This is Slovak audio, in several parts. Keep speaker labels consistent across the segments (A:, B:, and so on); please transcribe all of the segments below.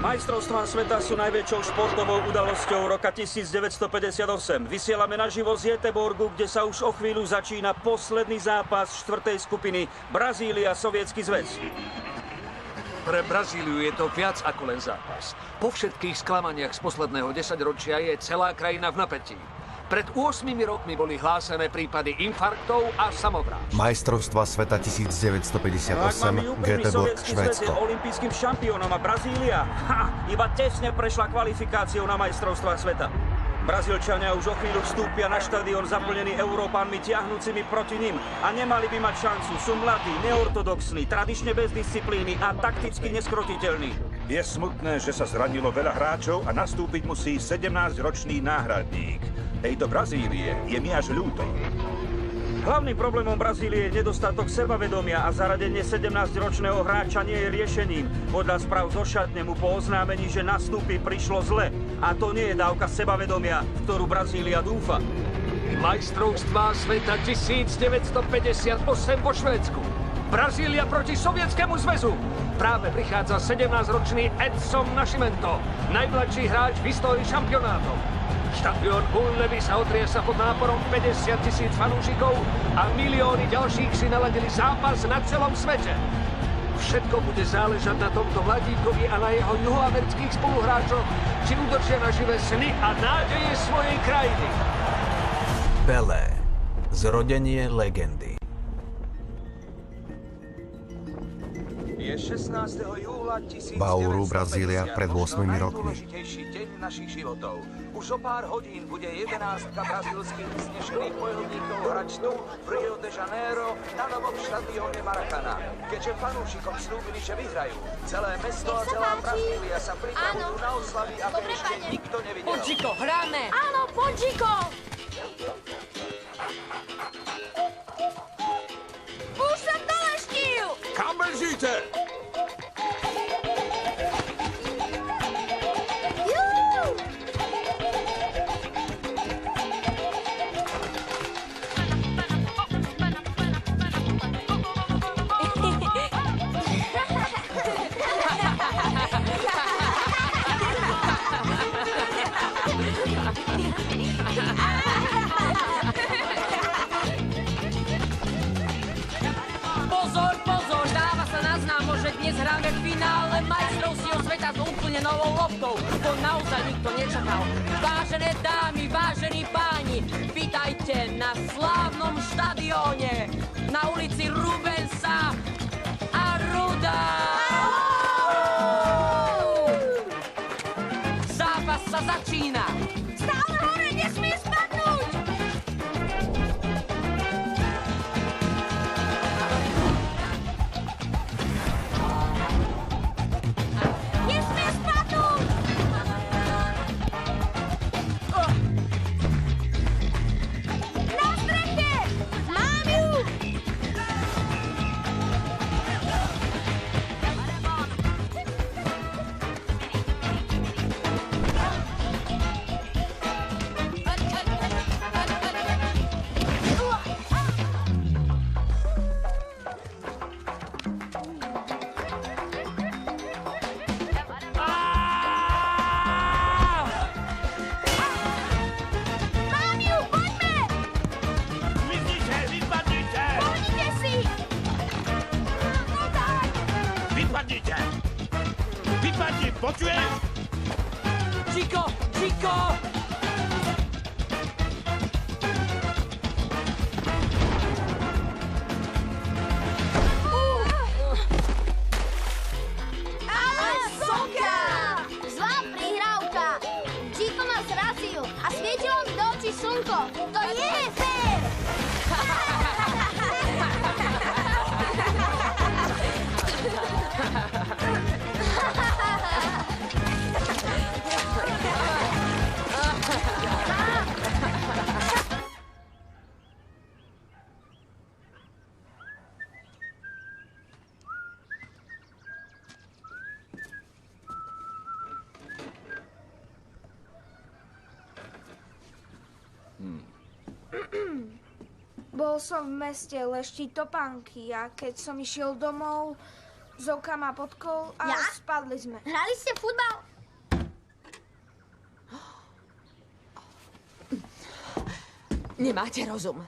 A: Majstrovstvá sveta sú najväčšou športovou udalosťou roka 1958. Vysielame naživo z Göteborgu, kde sa už o chvíľu začína posledný zápas štvrtej skupiny Brazília-Sovietsky zväz.
B: Pre Brazíliu je to viac ako len zápas. Po všetkých sklamaniach z posledného desaťročia je celá krajina v napätí. Pred 8 rokmi boli hlásené prípady infarktov a samovrážd.
C: Majstrovstvá sveta 1958, Göteborg, Švédsko.
A: Je olympijským šampiónom a Brazília iba tesne prešla kvalifikáciou na majstrovstvá sveta. Brazílčania už o chvíľu vstúpia na štadión zaplnený Európanmi tiahnúcimi proti nim a nemali by mať šancu. Sú mladí, neortodoxní, tradične bez disciplíny a takticky neskrotiteľní.
D: Je smutné, že sa zranilo veľa hráčov a nastúpiť musí 17-ročný náhradník. Tejto Brazílie je mi až ľúto.
A: Hlavným problémom Brazílie je nedostatok sebavedomia a zaradenie 17-ročného hráča nie je riešením. Podľa správ zo šatne mu po oznámení, že nastúpi, prišlo zle. A to nie je dávka sebavedomia, v ktorú Brazília dúfa.
B: Majstrovstvá sveta 1958 vo Švédsku. Brazília proti Sovietskému zväzu. Práve prichádza 17-ročný Edson Nascimento, najmladší hráč v histórii šampionátov. Štadión Ullevi sa otriesa pod náporom 50 000 fanúšikov a milióny ďalších si naladili zápas na celom svete. Všetko bude záležať na tomto mladíkovi a na jeho juhoamerických spoluhráčoch, či udržia nažive sny a nádeje svojej krajiny.
E: Pelé. Zrodenie legendy.
F: Je 16. júla 1958.
C: Bauru, Brazília, pred 8 rokmi.
F: Najdôležitejší deň našich životov. Už o pár hodín bude 11 brazílskych vznešených bojovníkov hrať tu v Rio de Janeiro na novom štadióne Maracana. Keďže fanúšikom slúbili, že vyhrajú, celé mesto a celá Brazília sa pripravujú na oslavy, aké ešte nikto nevidel.
G: Poď, Chico, hráme!
H: Áno, poď, Chico! Už som doleštil!
D: Kam bežíte?
G: Pozor, dáva sa na známo, že dnes hráme v finále majstrovstiev sveta s úplne novou loptou. To naozaj nikto nečakal. Vážené dámy, vážení páni, vítajte na slávnom štadióne na ulici Rubensa a Ruda. Zápas sa začína.
H: Stále hore, nesmie spadnúť! Nesmie spadnúť! Na streche! Mám ju! Mám ju, poďme!
D: Vypadnite!
H: Poďte si! No tak!
D: Vypadnite! Vypadni, počuješ?
G: Chico!
H: Ale soka! Zlá prihrávka! Chico má zraziu a svietilo mi do očí slnko. To nie je fér!
I: Bol som v meste leštiť topánky a keď som išiel domov, Zoka má podkol a
H: Ja?
I: spadli sme.
H: Hrali ste futbal?
G: Nemáte rozum.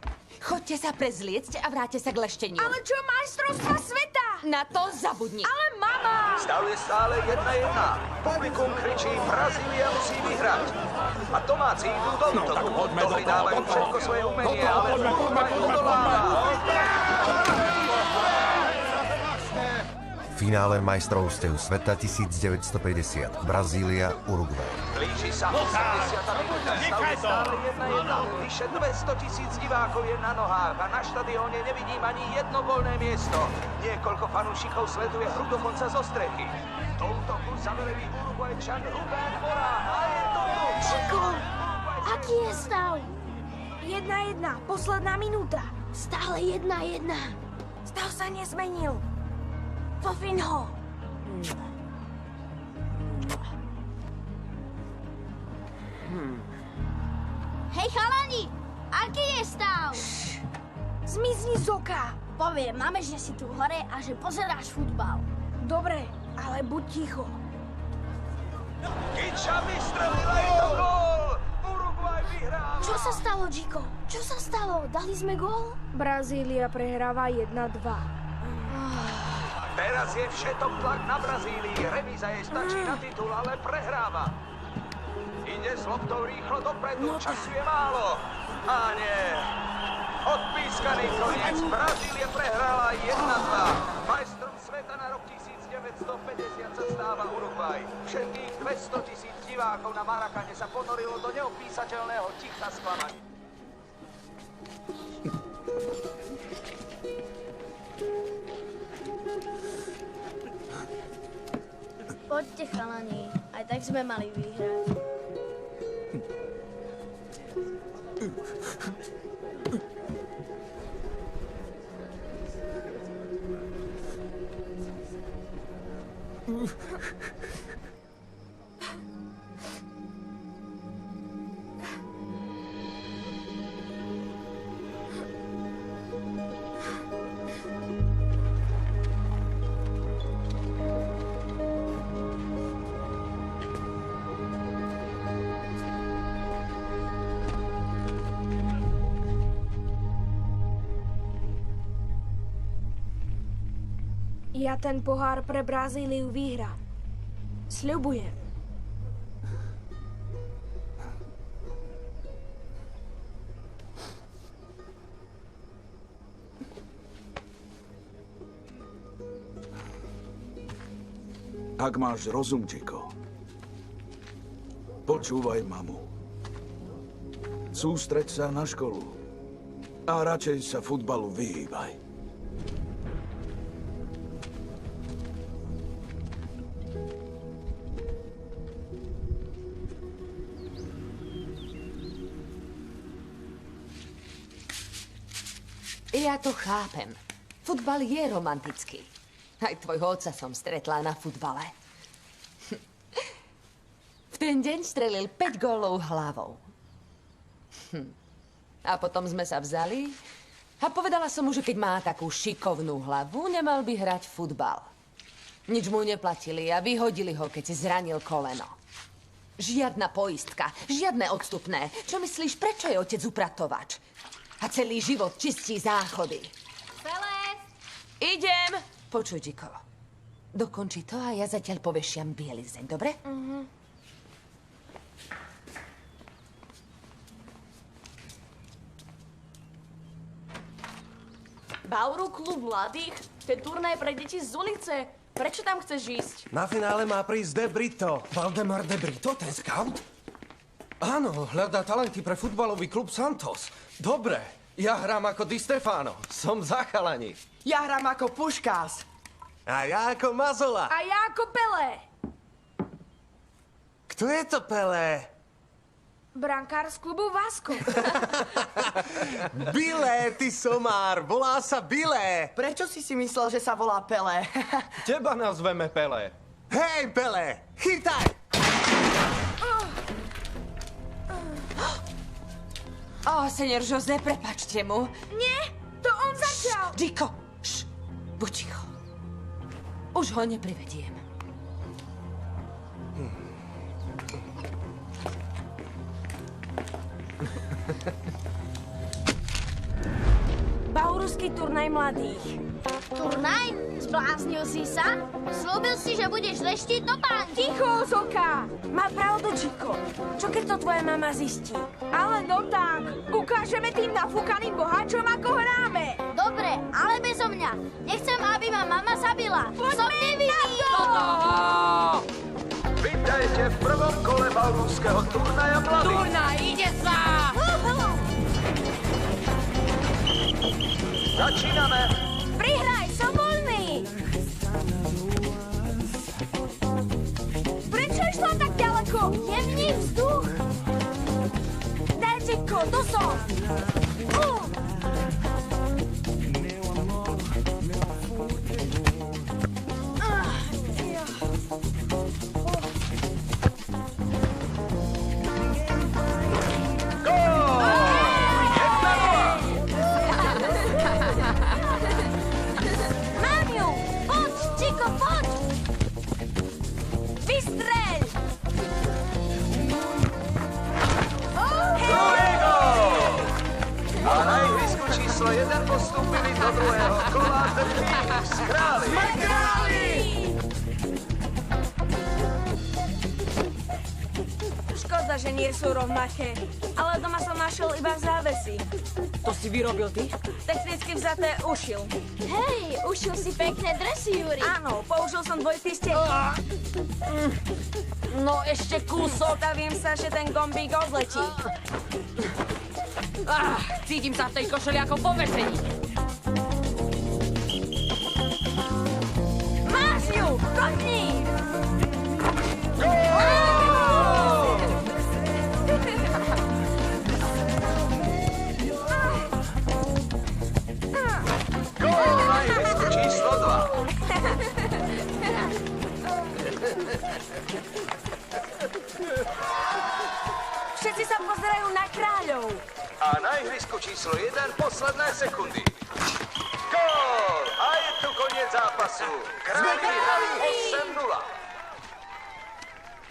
G: Choďte sa prezliecť a vráťte sa k lešteniu.
I: Ale čo majstrovstva sveta?
G: Na to zabudni.
I: Ale mama!
F: Stav je stále 1-1. Publikum kričí, Brazília musí vyhrať. A domáci idú do útoku. Dohlidávajú všetko svoje umenie, ale Uruguay odoláva.
C: Finále majstrovstiev sveta 1950. Brazília, Uruguay.
F: Blíži sa 80. minúta. Stav je stále 1-1. Vyše 200 000 divákov je na nohách a na štadióne nevidím ani jedno voľné miesto. Niekoľko fanúšikov sleduje hru dokonca zo strechy. Do útoku zaverený Uruguayčan Rubén Morán. A je to tu!
H: Čiko, aký je stav?
I: 1-1, posledná minúta.
H: Stále 1-1.
I: Stav sa nezmenil. Pofiň ho.
H: Hej chalani, aký je stav?
I: Zmizni Zoka.
H: Poviem mame, že si tu hore a že pozeráš futbal.
I: Dobre, ale buď ticho.
F: Kiča vystrelila, je to gól! Uruguay vyhrá!
H: Čo sa stalo, Jiko? Čo sa stalo? Dali sme gól?
I: Brazília prehráva 1-2.
F: Teraz je všetok tlak na Brazílii. Remíza jej stačí na titul, ale prehráva. Ide s loptou rýchlo dopredu, času je málo. A nie. Odpískaný koniec. Brazília prehrala 1-2. Majstrom sveta na rok 1950 sa stáva Uruguay. Všetkých 200 000 divákov na Maracane sa ponorilo do neopísateľného ticha sklamania.
H: Poďte chalani, aj tak sme mali vyhrať.
I: Ja ten pohár pre Brazíliu vyhrám. Sľubujem.
D: Ak máš rozum, Jiko, počúvaj mamu. Sústreď sa na školu a radšej sa futbalu vyhýbaj.
G: Ja to chápem. Futbal je romantický. Aj tvojho otca som stretla na futbale. V ten deň strelil 5 gólov hlavou. A potom sme sa vzali a povedala som mu, že keď má takú šikovnú hlavu, nemal by hrať futbal. Nič mu neplatili a vyhodili ho, keď si zranil koleno. Žiadna poistka, žiadne odstupné. Čo myslíš, prečo je otec upratovač? A celý život čistí záchody.
H: Pele!
G: Idem! Počuj, Jiko. Dokonči to a ja zatiaľ povešiam bielizeň, dobre?
J: Bauru klub mladých? Ten turnaj pre deti z ulice. Prečo tam chceš ísť?
K: Na finále má prísť De Brito. Valdemar De Brito, ten scout? Áno, hľadá talenty pre futbalový klub Santos. Dobre, ja hrám ako Di Stefano. Som za chalani.
J: Ja hrám ako Puškás.
K: A ja ako Mazola.
I: A ja ako Pele.
K: Kto je to Pelé?
I: Brankár z klubu Vasco.
K: Bile, ty somár, volá sa Bile.
J: Prečo si si myslel, že sa volá Pele?
K: Teba nazveme Pelé. Hej, Pelé, chytaj!
G: Senior José, prepačte mu.
I: Nie, to on začal.
G: Jiko, buď ticho. Už ho neprivediem.
I: Bauruský turnaj mladých.
H: Turnaj? Zbláznil si sa? Slúbil si, že budeš leštiť topánky.
I: Ticho, Zoka! Má pravdu, Čiko. Čo keď to tvoja mama zistí? Ale no tak, ukážeme tým nafúkaným boháčom, ako hráme.
H: Dobre, ale bezo mňa. Nechcem, aby ma mama zabila. Som nevinný.
F: Vítajte v prvom kole Bauruského turnaja mladých.
G: Turnaj, ide sa!
F: Začíname.
I: Prihraj, som voľný. Prečo išla tak ďaleko?
H: Jemný vzduch.
I: Daj, Čiko, to som.
F: Číslo 1 postúpili do druhého kola The Phoenix Králi.
I: Sme králi! Škoda, že nie sú rovnaké, ale doma som našiel iba závesy.
G: To si vyrobil ty?
I: Technicky vzaté ušil.
H: Hej, ušil si pekné dresy, Juri.
I: Áno, použil som dvojitý steň.
G: No ešte kúsok.
I: Stavím sa, že ten gombík odletí.
G: Cítim sa v tej košeli ako po vesení.
I: Máš ju! Kopni!
F: Gól na ihrisku číslo 2.
I: Všetci sa pozerajú na kráľov.
F: A na ihrisku číslo 1 posledné sekundy. Gól! A je tu koniec zápasu. Králi vyhrali 8-0.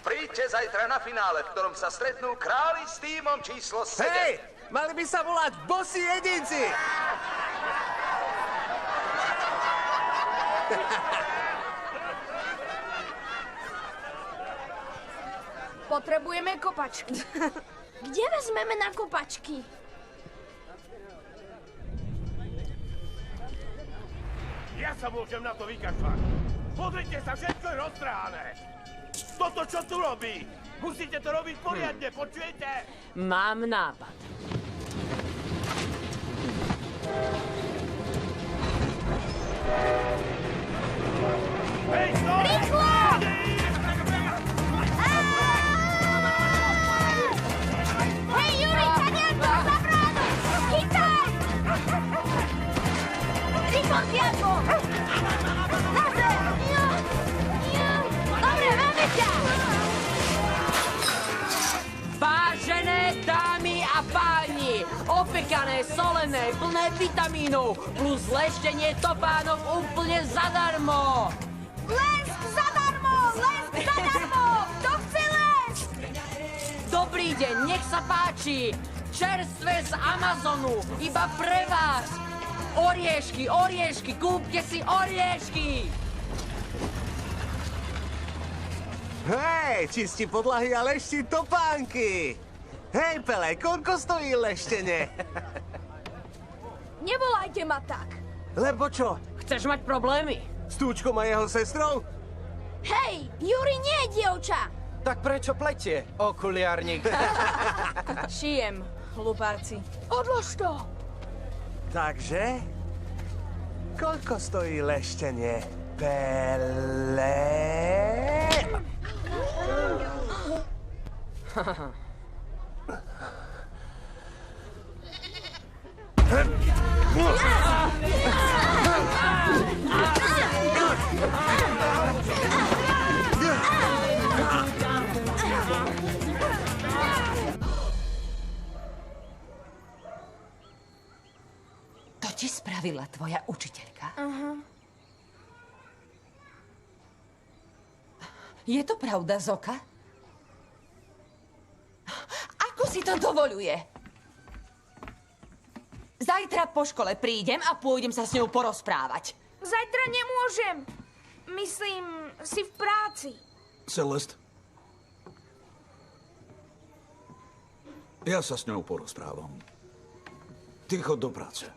F: Príďte zajtra na finále, v ktorom sa stretnú králi s tímom číslo 7.
K: Hej! Mali by sa volať Bossy jedinci!
I: Potrebujeme kopačky.
H: Kde vezmeme na kopačky?
L: Ja sa môžem na to vykašľať. Pozrite sa, všetko je roztrhané. Toto, čo tu robí? Musíte to robiť poriadne, počujete?
G: Mám nápad.
L: Hej, stoj!
H: Rýchlo! Hej, Juri, Tadianko, za bránu! Chytaj! Rýchlo, Tiago! Na zem! Dobre, máme ťa!
G: Vážené dámy a páni, opekané, solené, plné vitamínov, plus leštenie topánok úplne zadarmo.
I: Lesk zadarmo! Lesk zadarmo! Kto chce lesk?
G: Dobrý deň, nech sa páči. Čerstvé z Amazonu, iba pre vás. Oriešky, oriešky, kúpte si oriešky.
K: Hej, čistí podlahy a leští topánky! Hej, Pele, koľko stojí leštenie?
I: Nevolajte ma tak.
K: Lebo čo?
G: Chceš mať problémy?
K: S Túčkom a jeho sestrou?
H: Hej, Juri nie je dievča!
K: Tak prečo pletie, okuliarník?
I: Šijem, hlupárci.
H: Odlož to!
K: Takže? Koľko stojí leštenie, Pele?
G: To ti spravila tvoja učiteľka?
M: Je to pravda, Zoka? Ako si to dovoluje? Zajtra po škole prídem a pôjdem sa s ňou porozprávať.
I: Zajtra nemôžem. Myslím, si v práci.
N: Celest. Ja sa s ňou porozprávam. Ty chod do práce.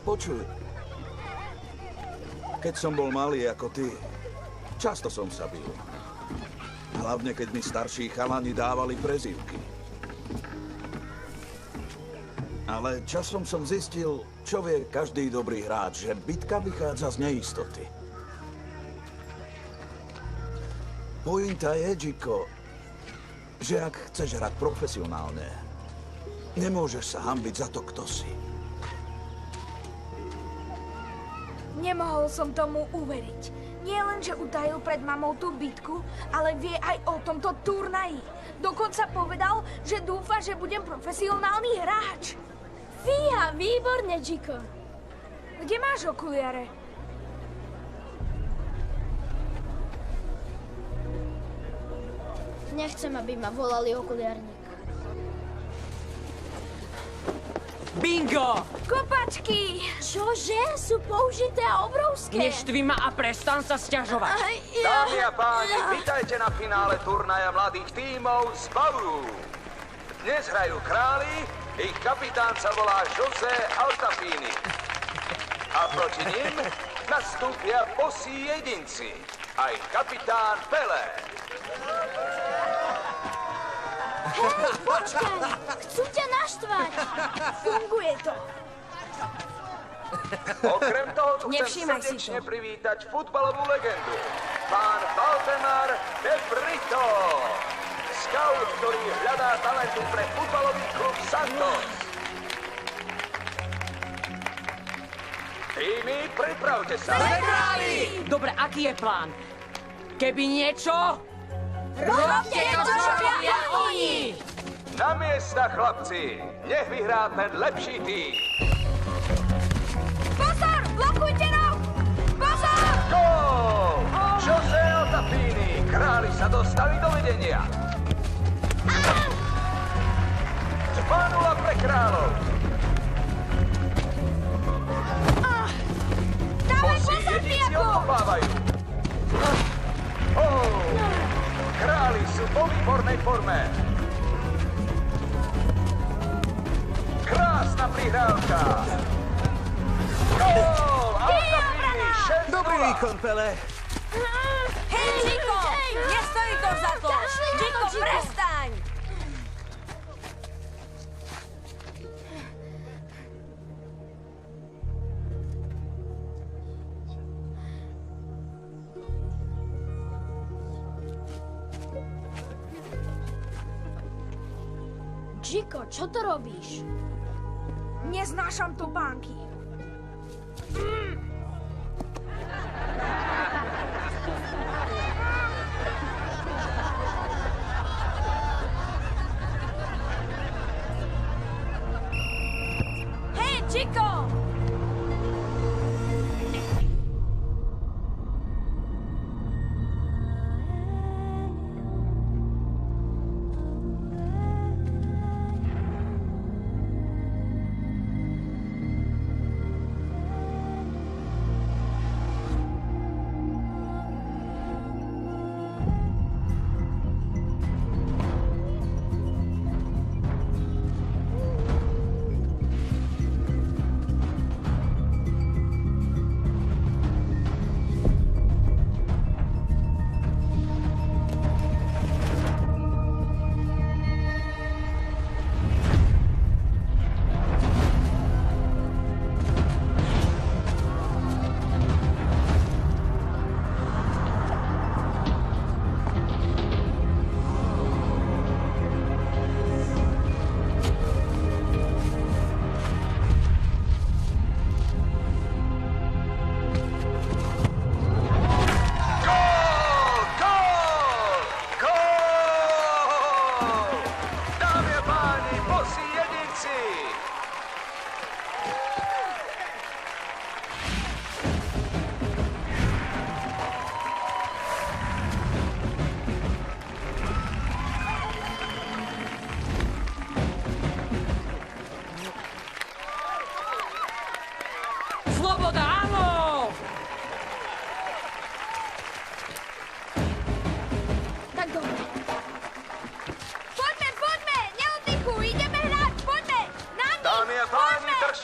N: Počuj. Keď som bol malý ako ty, často som sa bil. Hlavne, keď mi starší chalani dávali prezývky. Ale časom som zistil, čo vie každý dobrý hráč, že bitka vychádza z neistoty. Pointa je, Jiko, že ak chceš hrať profesionálne, nemôžeš sa hanbiť za to, kto si.
I: Nemohol som tomu uveriť. Nie len, že utajil pred mamou tú bitku, ale vie aj o tomto turnaji. Dokonca povedal, že dúfa, že budem profesionálny hráč.
H: Fíha, výborne, Jiko.
I: Kde máš okuliare?
H: Nechcem, aby ma volali okuliarník.
G: Bingo!
I: Kopačky!
H: Čože? Sú použité a obrovské.
G: Neštvi ma a prestan sa sťažovať.
F: Dámy a páni, vitajte na finále turnaja mladých tímov z Bauru. Dnes hrajú králi, ich kapitán sa volá José Altafini. A proti nim nastúpia bosí jedinci, aj kapitán Pelé.
H: Hej, počkaj! Chcú ťa naštvať!
I: Funguje to.
F: Okrem toho tu chcem
I: Nevšímaj si
F: srdečne
I: to.
F: privítať futbalovú legendu, pán Valdemar de Brito. Scout, ktorý hľadá talentu pre futbalový klub Santos. Týmy, pripravte sa.
G: Dobre, aký je plán? Keby niečo...
H: Robte to, čo robia oni!
F: Na miesta, chlapci. Nech vyhrá ten lepší tým.
I: Pozor! Blokujte rov! Pozor!
F: Gól! José Altafini. Králi sa dostali do vedenia. 2-0 pre kráľov.
I: Dávaj
F: Bosí
I: pozor,
F: jedinci
I: Piako!
F: odkopávajú. Králi sú vo výbornej forme. Krásna prihrávka. Gól! Altafini, 6-0.
K: Dobrý výkon, Pele.
M: Hej, Jiko! Nestojí to za to! Jiko, prestaň!
H: Jiko, čo to robíš?
I: Neznášam topánky.
M: Hej, Jiko!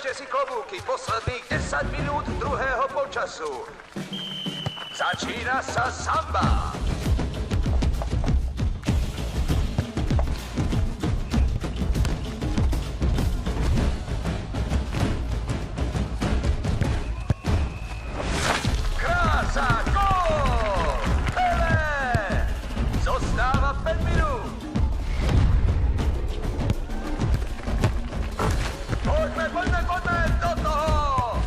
F: Nasadte si klobúky, posledných 10 minút druhého polčasu. Začína sa samba. Krása, gól! Pelé! Zostáva 5 minút. Poďme do toho!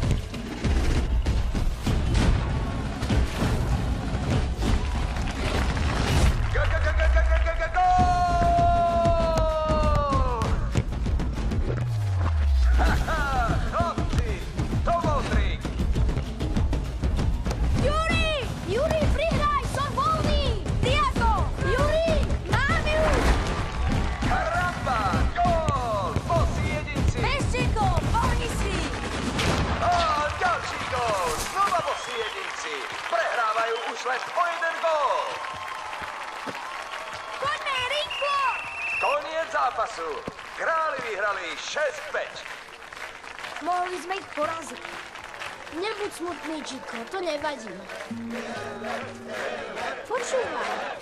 H: Juri, prihraj, som voľný! Tiago, Juri, mám ju!
F: Karamba, gól! Bosí jedinci!
M: Meščíko, pohni si!
F: Ďalší gól! Znova bosí jedinci! Prehrávajú už len o 1 gól!
H: Poďme, rýchlo!
F: Koniec zápasu! Králi vyhrali 6-5.
I: Mohli sme ich poraziť.
H: Nebuď smutný, Chico, to nevadí. Počúvaj.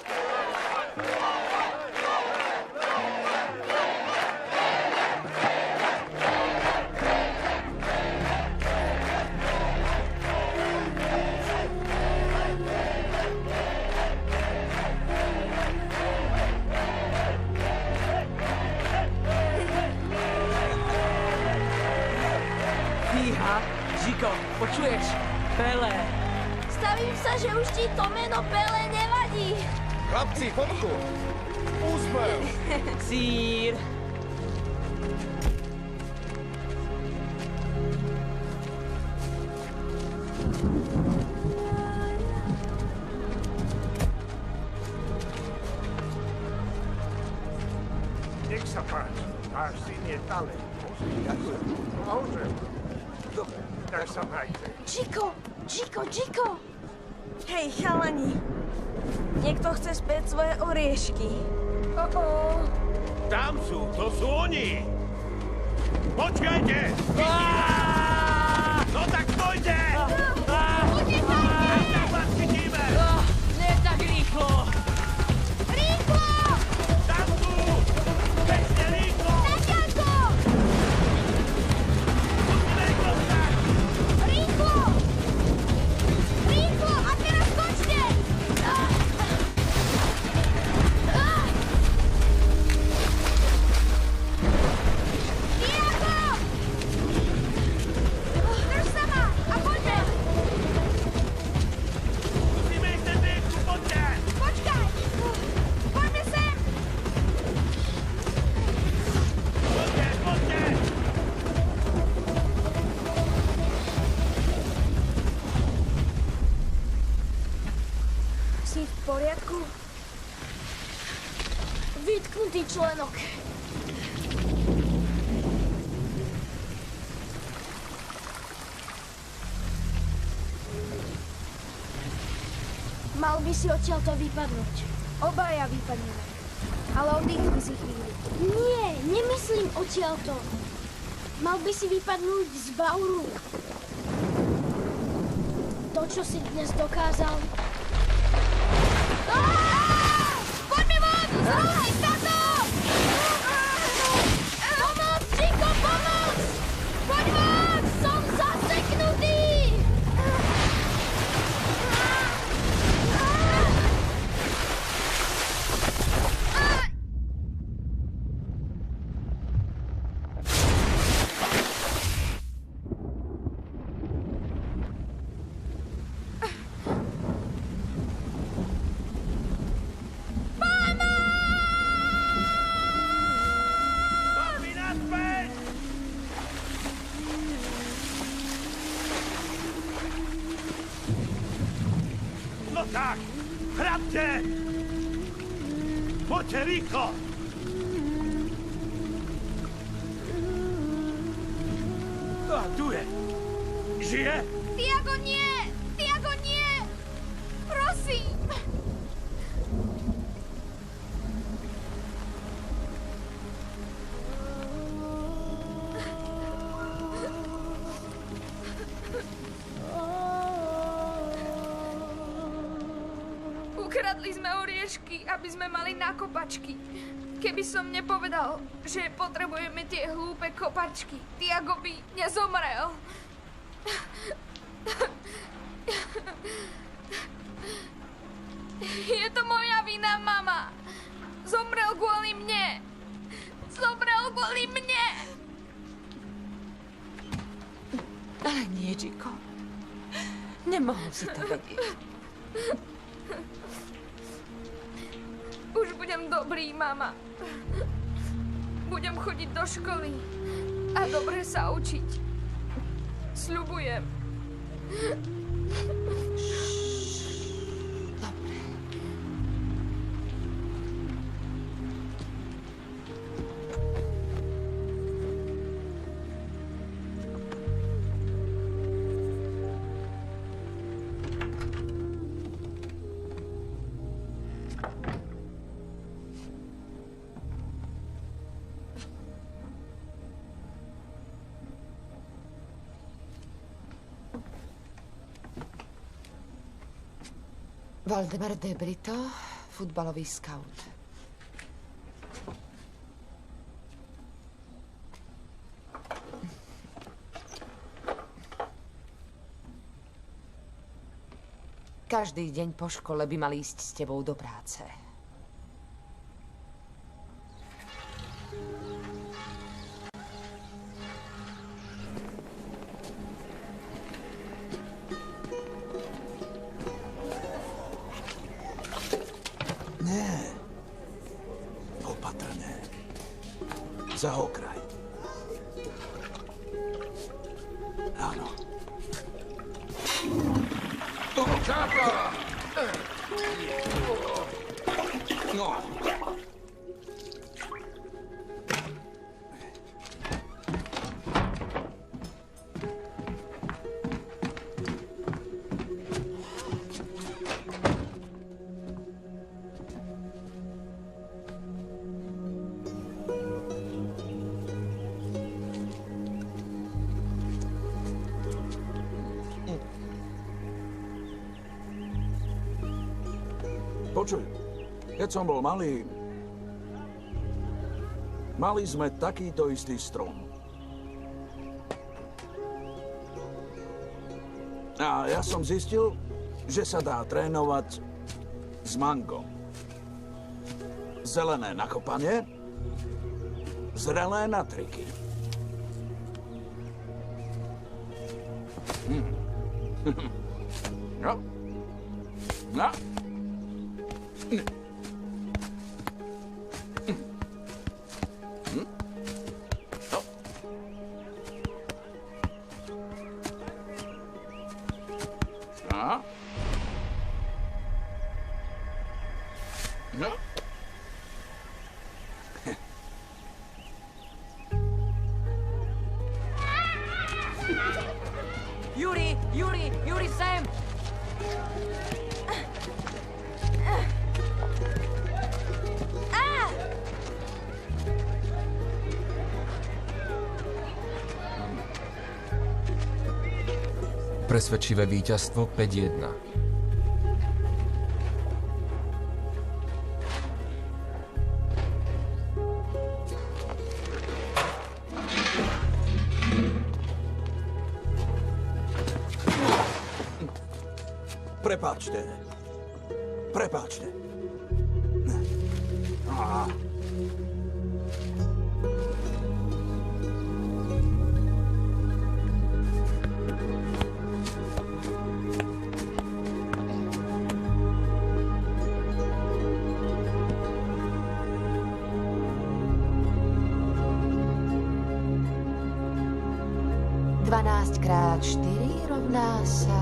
G: Fíha, Žiko, počuješ? Pelé.
H: Stavím sa, že už ti to meno Pelé nevadí.
L: Chlapci, fotku! Úsmev!
G: Sír.
L: Nech sa páči, váš syn je talent. Ďakujem. Môžem. Dobre, tak sa majte.
H: Chico.
M: Hej, chalani. Niekto chce späť svoje oriešky.
L: Tam sú, to sú oni! Počkajte! No tak stojte! Tak vás chytíme!
G: Nie tak rýchlo.
H: Rýchlo!
L: Tam sú! Bežte rýchlo!
H: Natiaľko! Rýchlo! Rýchlo! A teraz skočte! Tiago! Drž sa ma a poďme!
L: Musíme ísť ten rieku, poďte!
H: Počkaj! Poďme sem!
L: Poďte!
I: Si v poriadku?
H: Vytknutý členok. Mal by si odtiaľto vypadnúť.
I: Obaja vypadneme. Ale oddychli si chvíli.
H: Nie, nemyslím odtiaľto. Mal by si vypadnúť z Bauru. To, čo si dnes dokázal. Poďme von! Zruši sa to! Pomoc, Chico, pomoc! Poď von! Som zaseknutý!
L: Chlapi, naspäť! No tak, hrabte! Poďte rýchlo! A tu je. Žije?
H: Tiago, nie! Tiago, nie! Prosím!
I: Kradli sme oriešky, aby sme mali na kopačky. Keby som nepovedal, že potrebujeme tie hlúpe kopačky, Tiago by nezomrel. Je to moja vina, mama. Zomrel kvôli mne. Zomrel kvôli mne.
O: Ale nie, Chico. Nemohol si to vedieť.
I: Už budem dobrý, mama. Budem chodiť do školy a dobre sa učiť. Sľubujem.
O: Valdemar De Brito, futbalový skaut. Každý deň po škole by mal ísť s tebou do práce.
N: Za okraj. Áno.
L: Čapa!
N: No. Počuj, keď som bol malý, mali sme takýto istý strom. A ja som zistil, že sa dá trénovať s mangom. Zelené na kopanie, zrelé na triky. No. No.
G: Yuri, sem!
P: Presvedčivé víťazstvo 5-1.
N: Prepáčte. Prepáčte.
O: Krát 4 rovná sa...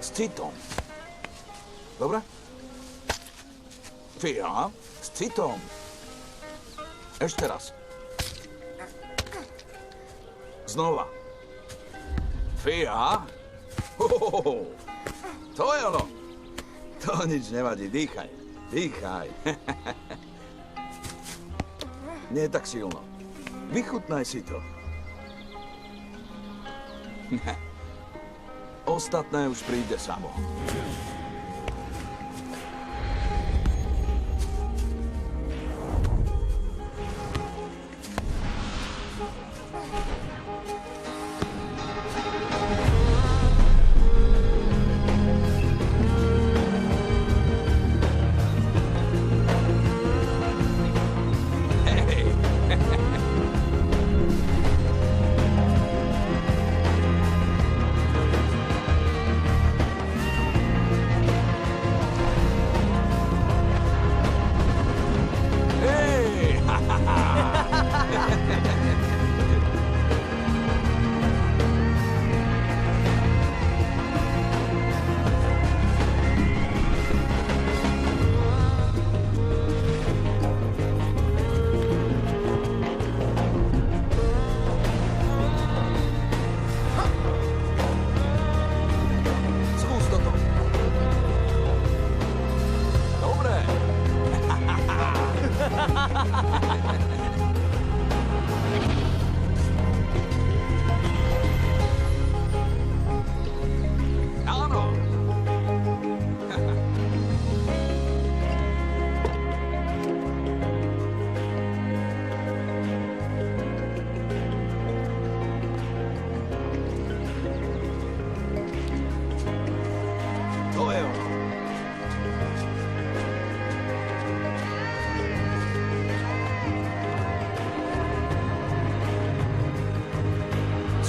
N: S citom. Dobre? Fia, s citom. Ešte raz. Znova. Fia. To je ono. To nič nevadí. Dýchaj. Dýchaj. Nie tak silno. Vychutnaj si to. Ostatné už príde samo.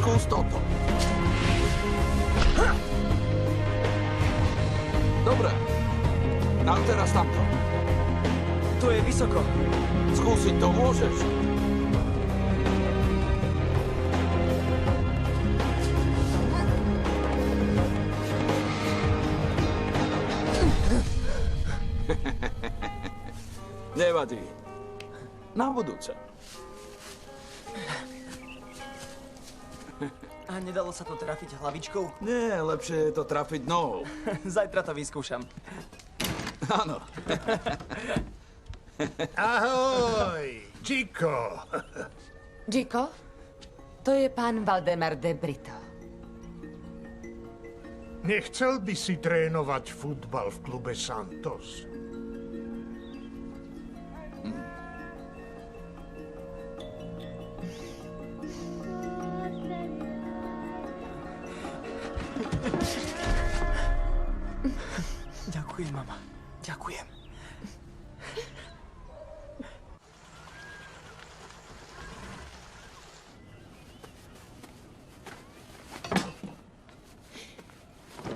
N: Skús toto. Dobre. A teraz tamto.
Q: To je vysoko.
N: Skúsiť to môžeš. Nevadí. Na budúce.
Q: A nedalo sa to trafiť hlavičkou?
N: Nie, lepšie je to trafiť nohou.
Q: Zajtra to vyskúšam.
N: Áno.
L: Ahoj, Chico.
O: Chico? To je pán Valdemar de Brito.
L: Nechcel by si trénovať futbal v klube Santos?
Q: Ďakujem, mama. Ďakujem.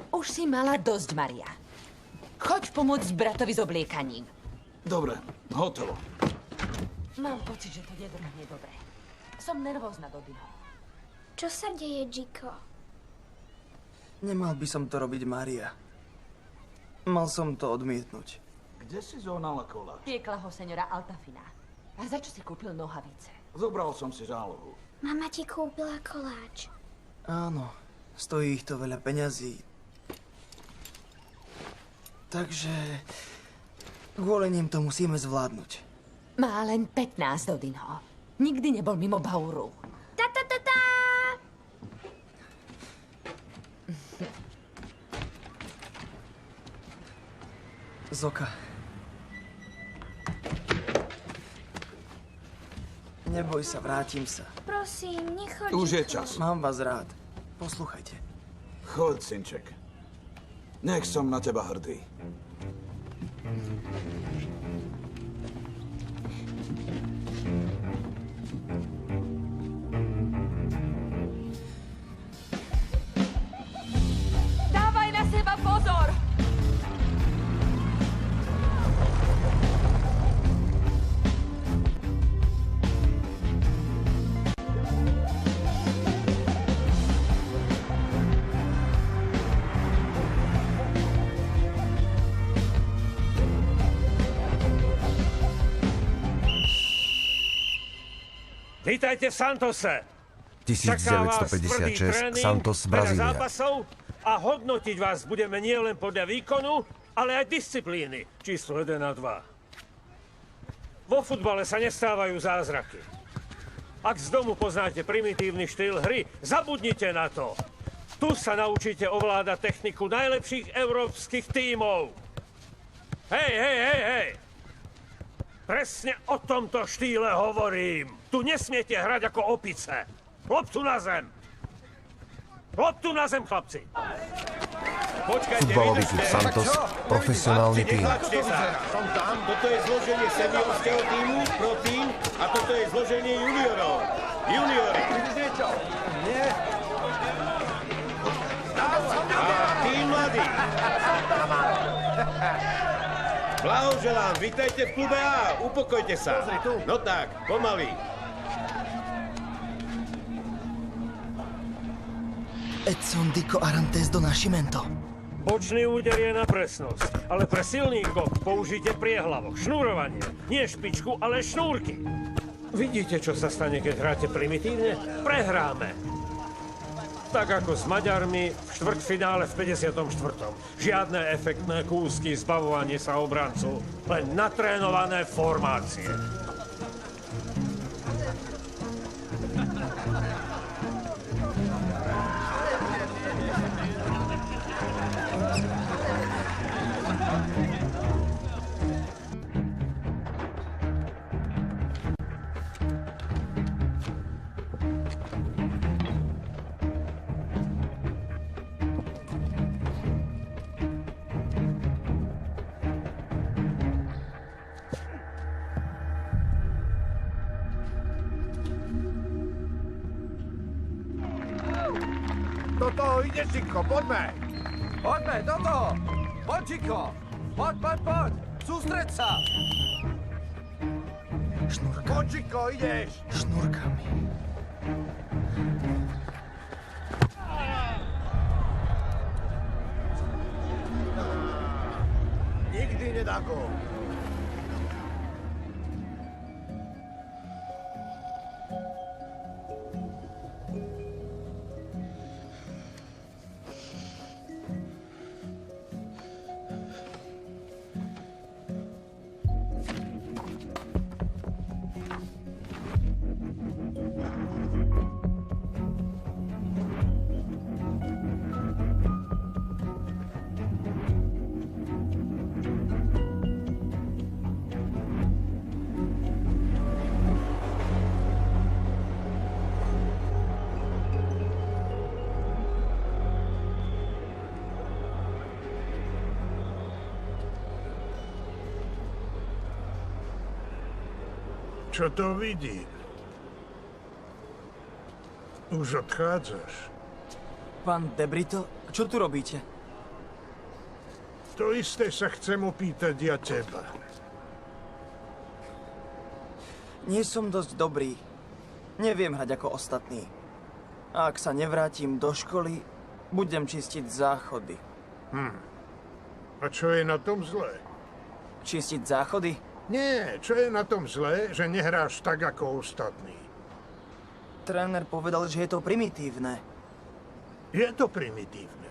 O: Už si mala dosť, Maria. Choď pomôcť bratovi s obliekaním.
N: Dobre, hotovo.
O: Mám pocit, že to nedopadne dobre. Som nervózna, Dodino.
I: Čo sa deje, Chico?
Q: Nemal by som to robiť, Maria. Mal som to odmietnúť.
N: Kde si zohnala koláč?
O: Piekla ho seňora Altafina. A za čo si kúpil nohavice?
N: Zobral som si zálohu.
I: Mama ti kúpila koláč.
Q: Áno, stojí ich to veľa peňazí. Takže kvôli nim to musíme zvládnuť.
O: Má len 15, Dodino. Nikdy nebol mimo Bauru.
I: Ta-ta-ta-ta!
Q: Zoka. Neboj sa, vrátim sa.
I: Prosím, nechoď.
N: Už je čas.
Q: Mám vás rád. Poslúchajte.
N: Choď, synček. Nech som na teba hrdý.
R: Vítajte v Santose. Čaká vás tvrdý
C: 1956
R: tréning,
C: Santos,
R: veľa
C: Brazília.
R: zápasov a hodnotiť vás budeme nielen podľa výkonu, ale aj disciplíny. Číslo 1 a 2. Vo futbale sa nestávajú zázraky. Ak z domu poznáte primitívny štýl hry, zabudnite na to. Tu sa naučíte ovládať techniku najlepších európskych tímov. Hej! Presne o tomto štýle hovorím. Tu nesmiete hrať ako opice. Loptu na zem! Loptu na zem, chlapci!
C: Futbalový klub Santos, profesionálny tým.
L: Som tam, toto je zloženie seniorského týmu, pro tým, a toto je zloženie juniorov. Juniori. Nie. A tým mladý. Blahoželám, vítajte v klube A, upokojte sa. No tak, pomaly.
Q: Edson Dico Arantes do Nascimento.
R: Bočný úder je na presnosť, ale pre silníkov použite priehlavok, šnurovanie. Nie špičku, ale šnúrky. Vidíte, čo sa stane, keď hráte primitívne? Prehráme. Tak ako s Maďarmi v štvrťfinále v 54. Žiadne efektné kúsky, zbavovanie sa obrancu, len natrénované formácie.
L: Do toho ide, Čiko, poďme!
K: Poďme, do toho! Poď, Čiko! Poď! Sústreď sa!
Q: Šnúrka.
L: Poď, Čiko, ideš!
Q: Šnúrkami.
L: Nikdy nedá gól.
S: Čo to vidím? Už odchádzaš.
Q: Pán De Brito, čo tu robíte?
S: To isté sa chcem opýtať ja teba.
Q: Nie som dosť dobrý. Neviem hrať ako ostatní. A ak sa nevrátim do školy, budem čistiť záchody.
S: A čo je na tom zlé?
Q: Čistiť záchody?
S: Nie, čo je na tom zlé, že nehráš tak ako ostatní?
Q: Tréner povedal, že je to primitívne.
S: Je to primitívne.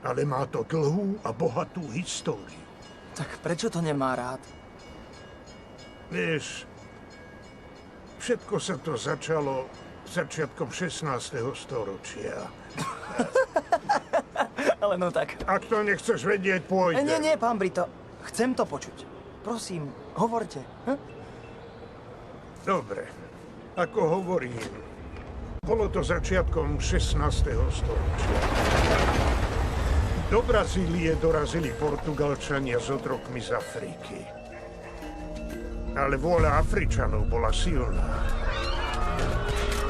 S: Ale má to dlhú a bohatú históriu.
Q: Tak prečo to nemá rád?
S: Vieš, všetko sa to začalo začiatkom 16. storočia.
Q: Ale no tak.
S: Ak to nechceš vedieť, pôjde.
Q: Nie, pán Brito. Chcem to počuť. Prosím, hovorte.
S: Dobre. Ako hovorím, bolo to začiatkom 16. storočia. Do Brazílie dorazili Portugalčania s otrokmi z Afriky. Ale vôľa Afričanov bola silná.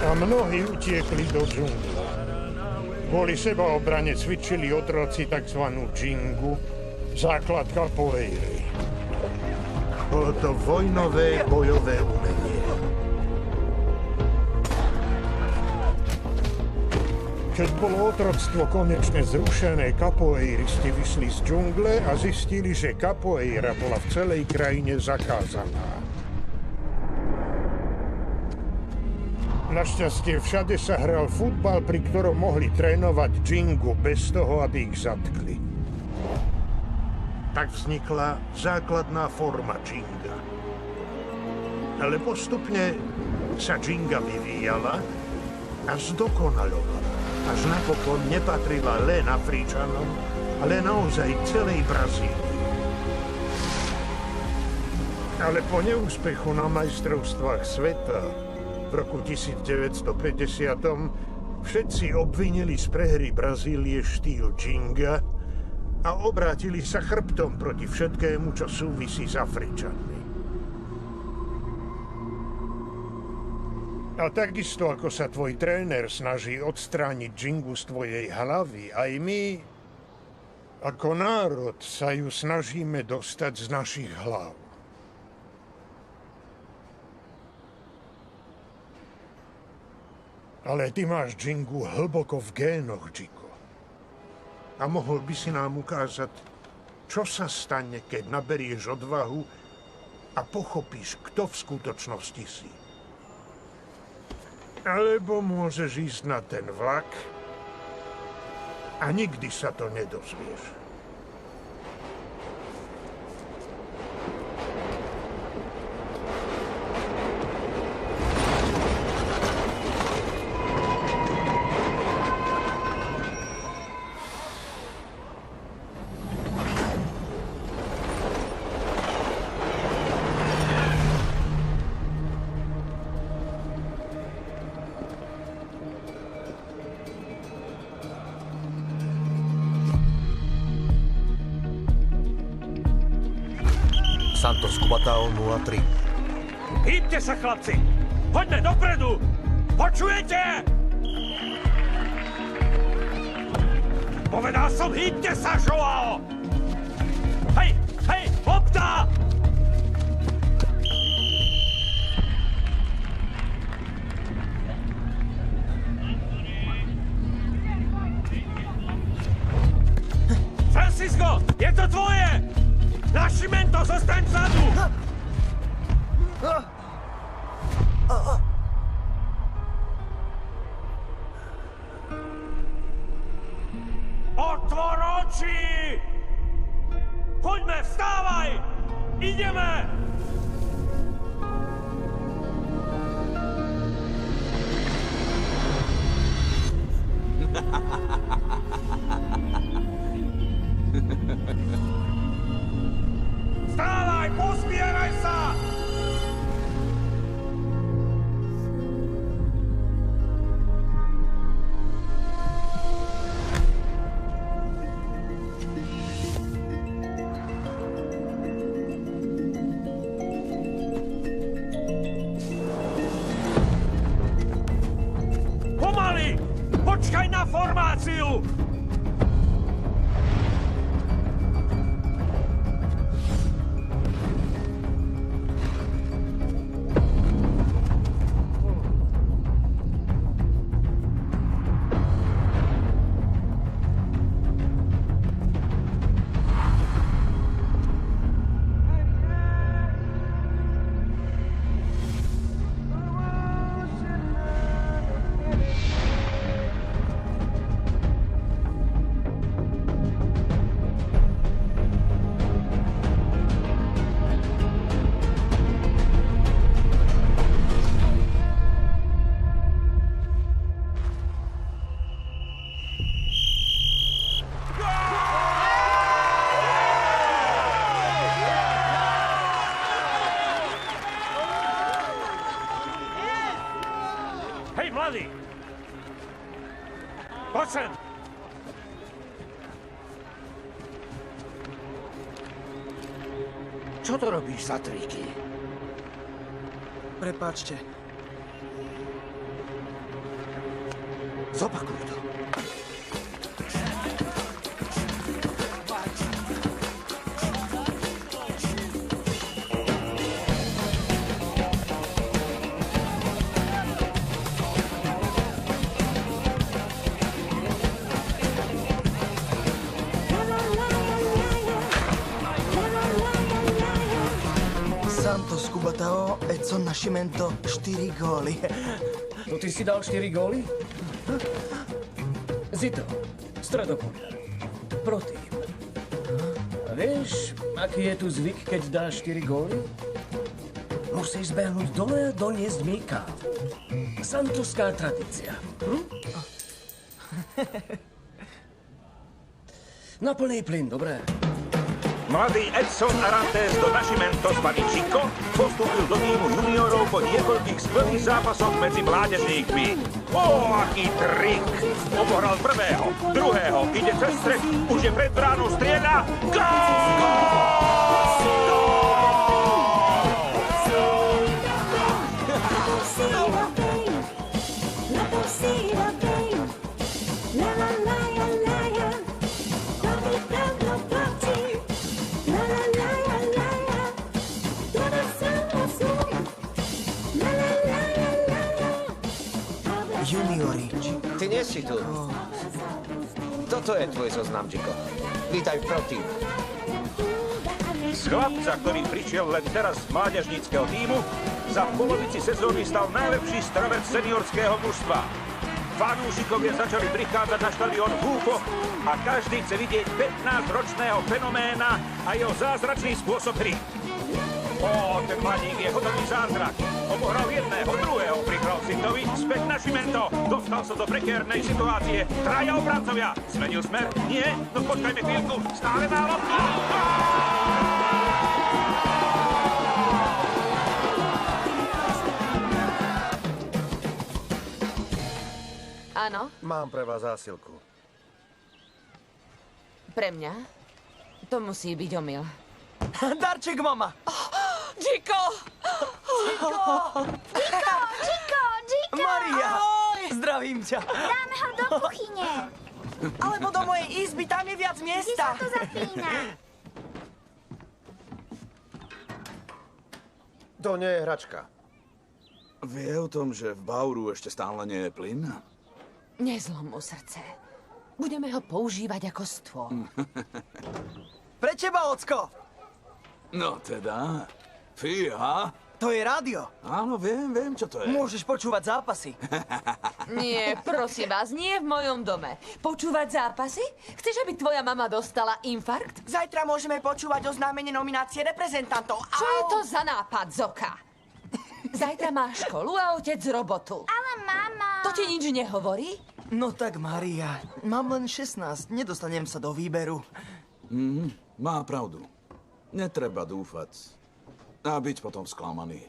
S: A mnohí utiekli do džungle. Kvôli sebaobrane cvičili otroci tzv. Džingu, základ capoeiry. Bolo to vojnové bojové umenie. Keď bolo otroctvo konečne zrušené, capoeiristi vyšli z džungle a zistili, že capoeira bola v celej krajine zakázaná. Našťastie všade sa hral futbal, pri ktorom mohli trénovať džingu bez toho, aby ich zatkli. Tak vznikla základná forma džinga. Ale postupne sa džinga vyvíjala a zdokonalovala. Až napokon nepatrila len Afričanom, ale naozaj celej Brazílii. Ale po neúspechu na majstrovstvách sveta v roku 1950 všetci obvinili z prehry Brazílie štýl džinga a obrátili sa chrbtom proti všetkému, čo súvisí s Afričanmi. A takisto, ako sa tvoj tréner snaží odstrániť džingu z tvojej hlavy, aj my, ako národ, sa ju snažíme dostať z našich hlav. Ale ty máš džingu hlboko v génoch, Jiko. A mohol by si nám ukázať, čo sa stane, keď naberieš odvahu a pochopíš, kto v skutočnosti si. Alebo môžeš ísť na ten vlak a nikdy sa to nedozvieš.
C: Santos Cubatao 03.
R: Hýbte sa, chlapci! Poďme dopredu! Počujete? Povedal som, hýbte sa, Joao! Hej, hej, lopta! Francisco, je to tvoje! Nascimento, zostaň vzadu! Otvor oči! Poďme, vstávaj! Ideme! Vstávaj, pozbieraj sa! Pomaly! Počkaj na formáciu! Hej, mladý! Poď sem! Čo to robíš za triky?
Q: Prepáčte.
A: Zopakuj to.
Q: Santos Cubatao, Edson Nascimento, 4 góly.
T: To ty si dal 4 góly? Zito, stredopomiar. Protým. A vieš, aký je tu zvyk, keď dáš 4 góly? Musíš zbehnúť dole a doniesť mi kávu. Santoská tradícia. Na plný plyn, dobré.
D: Mladý Edson Arantes do Nascimento z Paničico postúpil do týmu juniorov po niekoľkých skvelých zápasoch medzi mládežníkmi. Aký trik! Obohral prvého, druhého, ide cez stred, už je pred bránou, strieľa. Gól!
Q: Juniori.
U: Ty nie si tu. Toto je tvoj zoznam, Chico. Vítaj v protíme.
D: Z chlapca, ktorý prišiel len teraz z mládežníckeho tímu, za polovici sezóny stal najlepší stravec seniorského mužstva. Fanúšikovia začali prichádzať na štadión v húpoch a každý chce vidieť 15-ročného fenoména a jeho zázračný spôsob hry. Ten mladík je hodný zázrak. Obohral jedného, druhého, prihral Sintovi, späť Nascimento. Dostal sa do prekérnej situácie. Traja obrancovia. Zmenil smer? Nie? No počkajme chvíľku. Stále má loptu.
O: Áno?
C: Mám pre vás zásilku.
O: Pre mňa? To musí byť omyl.
Q: Darček, mama!
M: Chico!
H: Chico!
Q: Maria!
M: Ahoj!
Q: Zdravím ťa.
H: Dáme ho do kuchyne.
Q: Alebo do mojej izby, tam je viac miesta.
H: Kde sa to zapína?
C: To nie je hračka.
N: Vie o tom, že v Bauru ešte stále nie je plyn?
O: Nezlom mu srdce. Budeme ho používať ako stôl.
Q: Pre teba, ocko!
N: No teda, fíha.
Q: To je rádio.
N: Áno, viem, čo to je.
Q: Môžeš počúvať zápasy.
O: Nie, prosím vás, nie v mojom dome. Počúvať zápasy? Chceš, aby tvoja mama dostala infarkt?
Q: Zajtra môžeme počúvať oznámenie nominácie reprezentantov.
O: Čo je to za nápad, Zoka? Zajtra máš školu a otec robotu.
H: Ale mama...
O: To ti nič nehovorí?
Q: No tak, Maria, mám len 16, nedostanem sa do výberu.
N: Má pravdu. Netreba dúfať a byť potom sklamaný.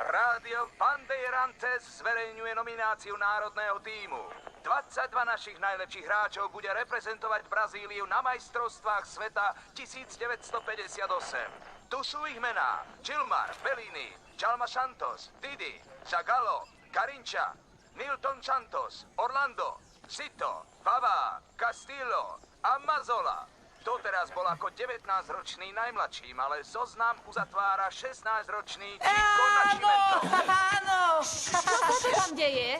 F: Rádio Bandeirantes zverejňuje nomináciu národného tímu. 22 našich najlepších hráčov bude reprezentovať Brazíliu na majstrovstvách sveta 1958. Tu sú ich mená: Gilmar, Bellini, Djalma Santos, Didi, Zagallo, Garincha, Nilton Santos, Orlando, Zito, Pavá, Castillo a Mazzola. Doteraz bol ako 19-ročný najmladším, ale zoznam uzatvára 16-ročný Chico Nascimento.
Q: Áno!
O: Čo sa tam deje?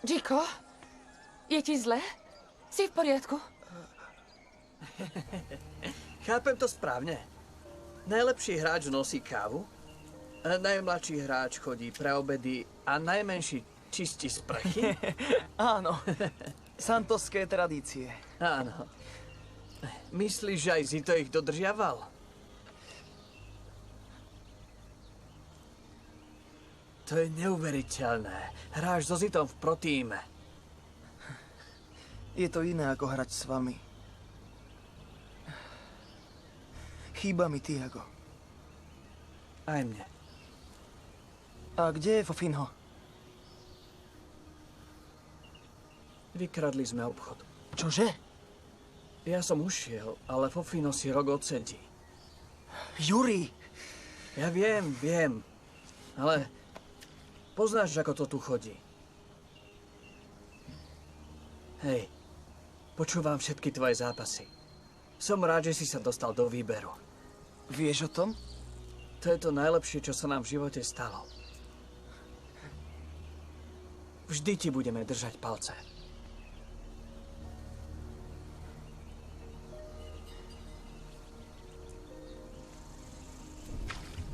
O: Chico, je ti zle? Si v poriadku?
Q: Chápem to správne. Najlepší hráč nosí kávu, najmladší hráč chodí pre obedy a najmenší čistí sprchy? Áno. Santoské tradície. Áno. Myslíš, že aj Zito ich dodržiaval? To je neuveriteľné. Hráš so Zitom v protíme. Je to iné ako hrať s vami. Chýba mi Tiago. Aj mne. A kde je Fofinho? Vykradli sme obchod. Čože? Ja som ušiel, ale Fofino si rok odsedí. Juri! Ja viem. Ale poznáš, ako to tu chodí. Hej, počúvam všetky tvoje zápasy. Som rád, že si sa dostal do výberu. Vieš o tom? To je to najlepšie, čo sa nám v živote stalo. Vždy ti budeme držať palce.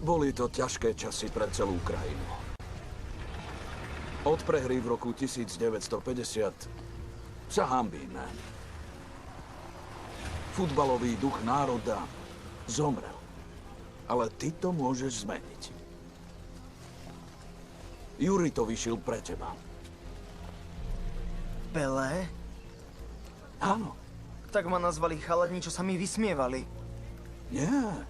N: Boli to ťažké časy pre celú krajinu. Od prehry v roku 1950 sa hanbíme. Futbalový duch národa zomrel. Ale ty to môžeš zmeniť. Juri to vyšil pre teba.
B: Pelé?
N: Áno.
B: Tak ma nazvali chaladní, čo sa mi vysmievali.
N: Nie.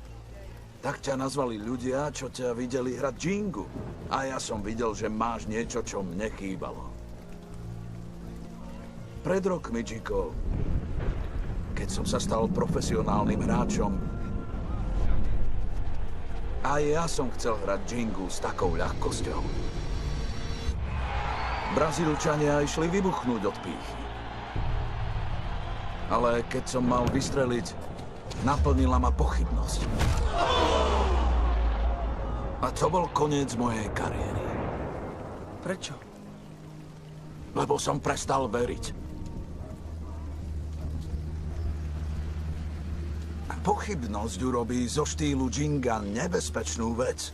N: Tak ťa nazvali ľudia, čo ťa videli hrať džingu. A ja som videl, že máš niečo, čo mne chýbalo. Pred rokmi, Jiko, keď som sa stal profesionálnym hráčom, aj ja som chcel hrať džingu s takou ľahkosťou. Brazílčania išli vybuchnúť od pýchy. Ale keď som mal vystreliť, naplnila ma pochybnosť. A to bol koniec mojej kariéry.
B: Prečo?
N: Lebo som prestal veriť. Pochybnosť urobí zo štýlu džinga nebezpečnú vec.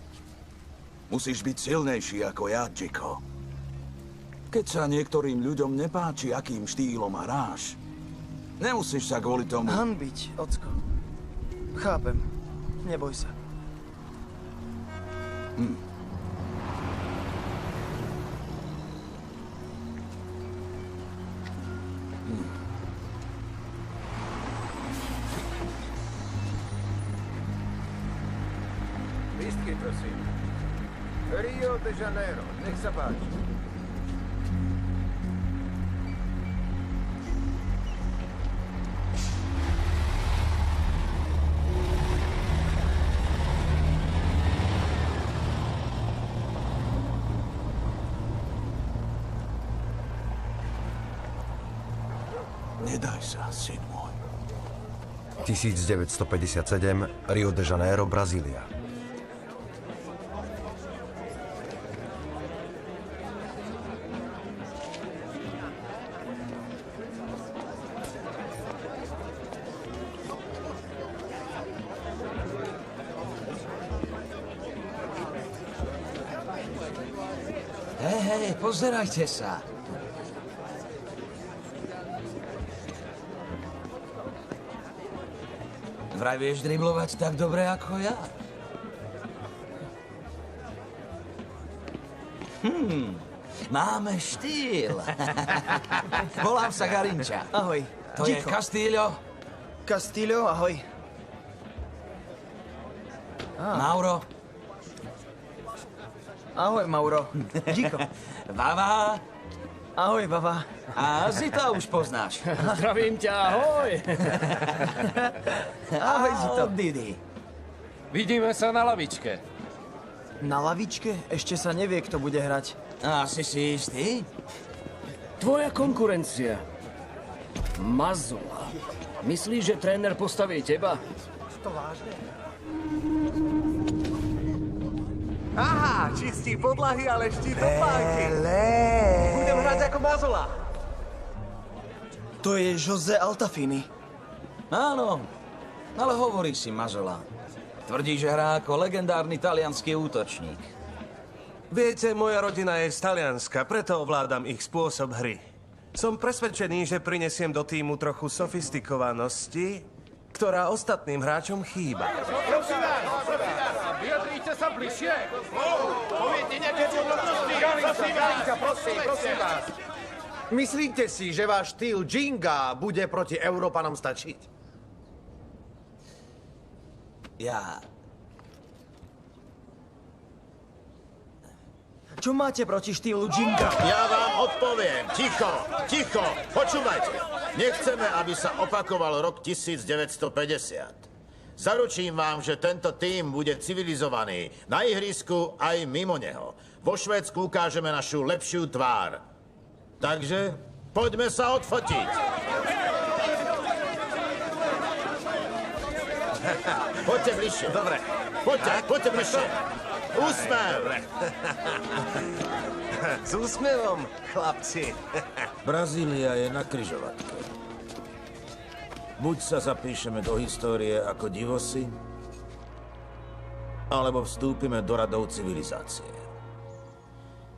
N: Musíš byť silnejší ako ja, Jiko. Keď sa niektorým ľuďom nepáči, akým štýlom hráš, nemusíš sa kvôli tomu...
B: Hanbiť, ocko. Chápem. Neboj sa.
C: Lístky, prosím. Rio de Janeiro, nech sa páči.
N: Nedaj sa, syn môj.
C: 1957, Rio de Janeiro, Brazília.
F: Hej, pozerajte sa. Vraj vieš driblovať tak dobre ako ja. Máme štýl. Volám sa Garinča.
B: Ahoj.
F: To je Castillo.
B: Castillo, ahoj.
F: Mauro.
B: Ahoj, Mauro. Jiko.
F: Vava.
B: Ahoj, Vava.
F: A Zita už poznáš.
T: Zdravím ťa, ahoj.
B: Ahoj, Zito.
F: Didi.
T: Vidíme sa na lavičke.
B: Na lavičke? Ešte sa nevie, kto bude hrať.
F: Asi si istý?
T: Tvoja konkurencia. Mazola. Myslíš, že tréner postaví teba?
B: To vážne?
K: Aha, čistí podlahy, ale ští topánky. Budem hrať ako Mazola.
B: To je José Altafini.
F: Áno, ale hovorí si Mazola. Tvrdí, že hrá ako legendárny talianský útočník.
K: Viete, moja rodina je z Talianska, preto ovládam ich spôsob hry. Som presvedčený, že prinesiem do týmu trochu sofistikovanosti, ktorá ostatným hráčom chýba.
L: Prosím vás, vyjadrite sa bližšie. Poviete nejaké podrobnosti.
C: Prosím vás. Myslíte si, že váš štýl džinga bude proti Európanom stačiť?
F: Ja...
B: Čo máte proti štýlu džinga?
L: Ja vám odpoviem. Ticho, počúvajte. Nechceme, aby sa opakoval rok 1950. Zaručím vám, že tento tím bude civilizovaný na ihrisku aj mimo neho. Vo Švédsku ukážeme našu lepšiu tvár. Takže poďme sa odfotiť. Poďte bližšie.
K: Dobre.
L: Poďte bližšie. Úsmev!
K: S úsmevom, chlapci.
V: Brazília je na križovatke. Buď sa zapíšeme do histórie ako divosi, alebo vstúpime do radov civilizácie.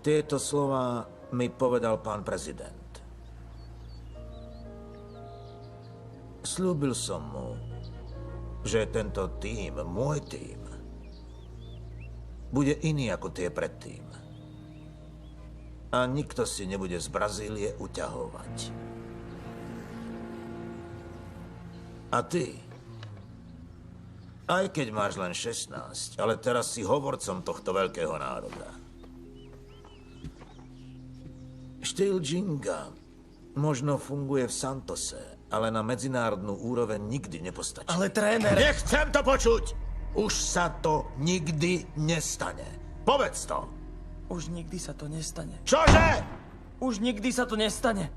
V: Tieto slova mi povedal pán prezident. Sľúbil som mu, že tento tím, môj tím, bude iný ako tie predtým. A nikto si nebude z Brazílie uťahovať. A ty, aj keď máš len 16, ale teraz si hovorcom tohto veľkého národa. Štýl Džinga možno funguje v Santose, ale na medzinárodnú úroveň nikdy nepostačí.
B: Ale tréner...
L: Nechcem to počuť! Už sa to nikdy nestane. Povedz to.
B: Už nikdy sa to nestane.
L: Čože?
B: Už nikdy sa to nestane.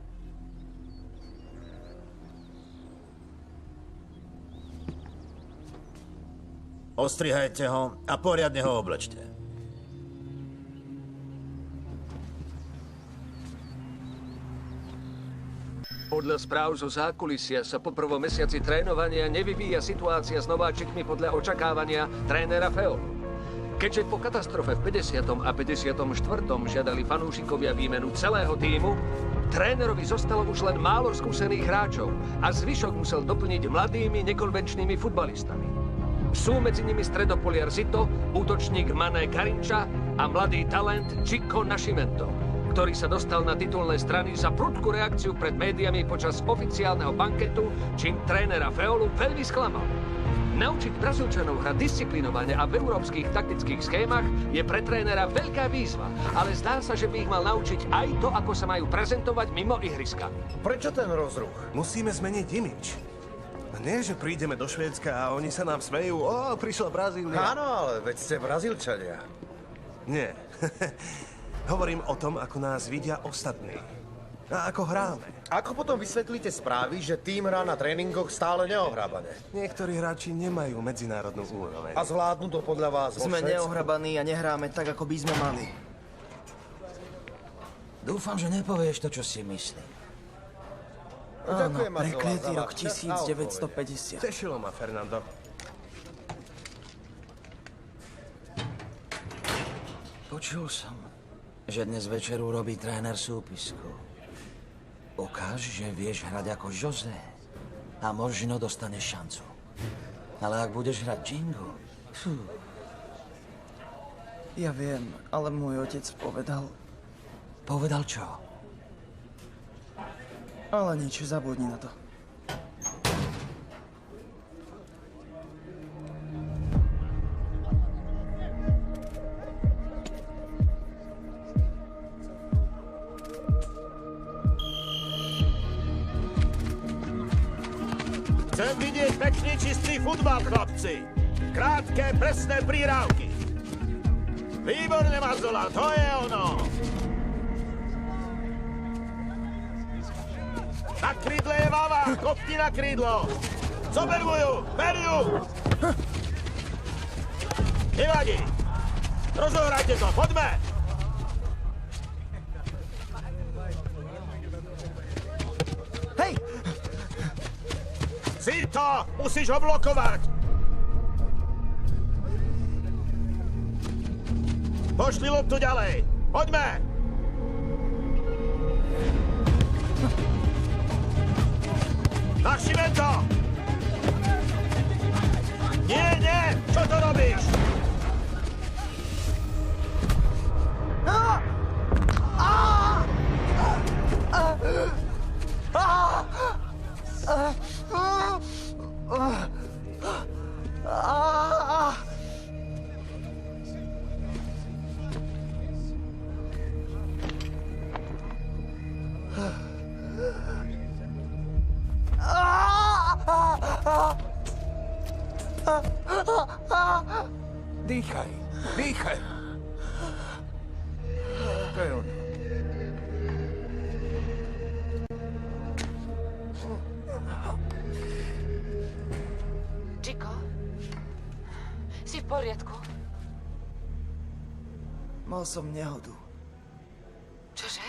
L: Ostrihajte ho a poriadne ho oblečte.
E: Podľa správ zo zákulisia sa po prvom mesiaci trénovania nevyvíja situácia s nováčikmi podľa očakávania trénera Feolu. Keďže po katastrofe v 50. a 54. žiadali fanúšikovia výmenu celého tímu, trénerovi zostalo už len málo skúsených hráčov a zvyšok musel doplniť mladými, nekonvenčnými futbalistami. Sú medzi nimi stredopoliar Zito, útočník Mané Karinča a mladý talent Chico Nascimento, ktorý sa dostal na titulné strany za prudkú reakciu pred médiami počas oficiálneho banketu, čím trénera Feolu veľmi sklamal. Naučiť Brazílčanov hrať disciplinovane a v európskych taktických schémach je pre trénera veľká výzva, ale zdá sa, že by ich mal naučiť aj to, ako sa majú prezentovať mimo ihriska.
C: Prečo ten rozruch?
J: Musíme zmeniť imič. Nie, že prídeme do Švédska a oni sa nám smejú. Ó, prišla Brazília.
C: Áno, ale veď ste Brazílčania.
J: Nie. Hovorím o tom, ako nás vidia ostatní. A ako hráme.
C: Ako potom vysvetlíte správy, že tým hrá na tréningoch stále neohrabané?
J: Niektorí hráči nemajú medzinárodnú úroveň.
C: A zvládnu to podľa vás vo
B: Sme
C: Švédsku?
B: neohrabaní a nehráme tak, ako by sme mali.
V: Dúfam, že nepovieš to, čo si myslím.
B: Áno,
C: Ďakujem, Marcela,
B: prekliatý
C: za
B: rok
C: váš
B: 1950.
J: Tešilo ma, Fernando.
V: Počul som, že dnes večer urobí tréner súpisku. Ukáž, že vieš hrať ako José a možno dostaneš šancu. Ale ak budeš hrať Džingu...
B: Ja viem, ale môj otec povedal...
V: Povedal čo?
B: Ale nič, zabudni na to.
L: Chcem vidieť pekný čistý futbal, chlapci. Krátke, presné prihrávky. Výborne, Mazola, to je ono. Na krídle je Vava, kopni na krídlo. Zobervujú, beriu. Nevadí. Rozohrajte to, poďme.
B: Hej!
L: Zito, musíš ho blokovať. Pošli loptu ďalej. Poďme. Nascimento! Nie, nie! Čo to robíš?
J: Dýchaj, dýchaj. To je ono.
O: Chico? Si v poriadku?
B: Mal som nehodu.
O: Čože?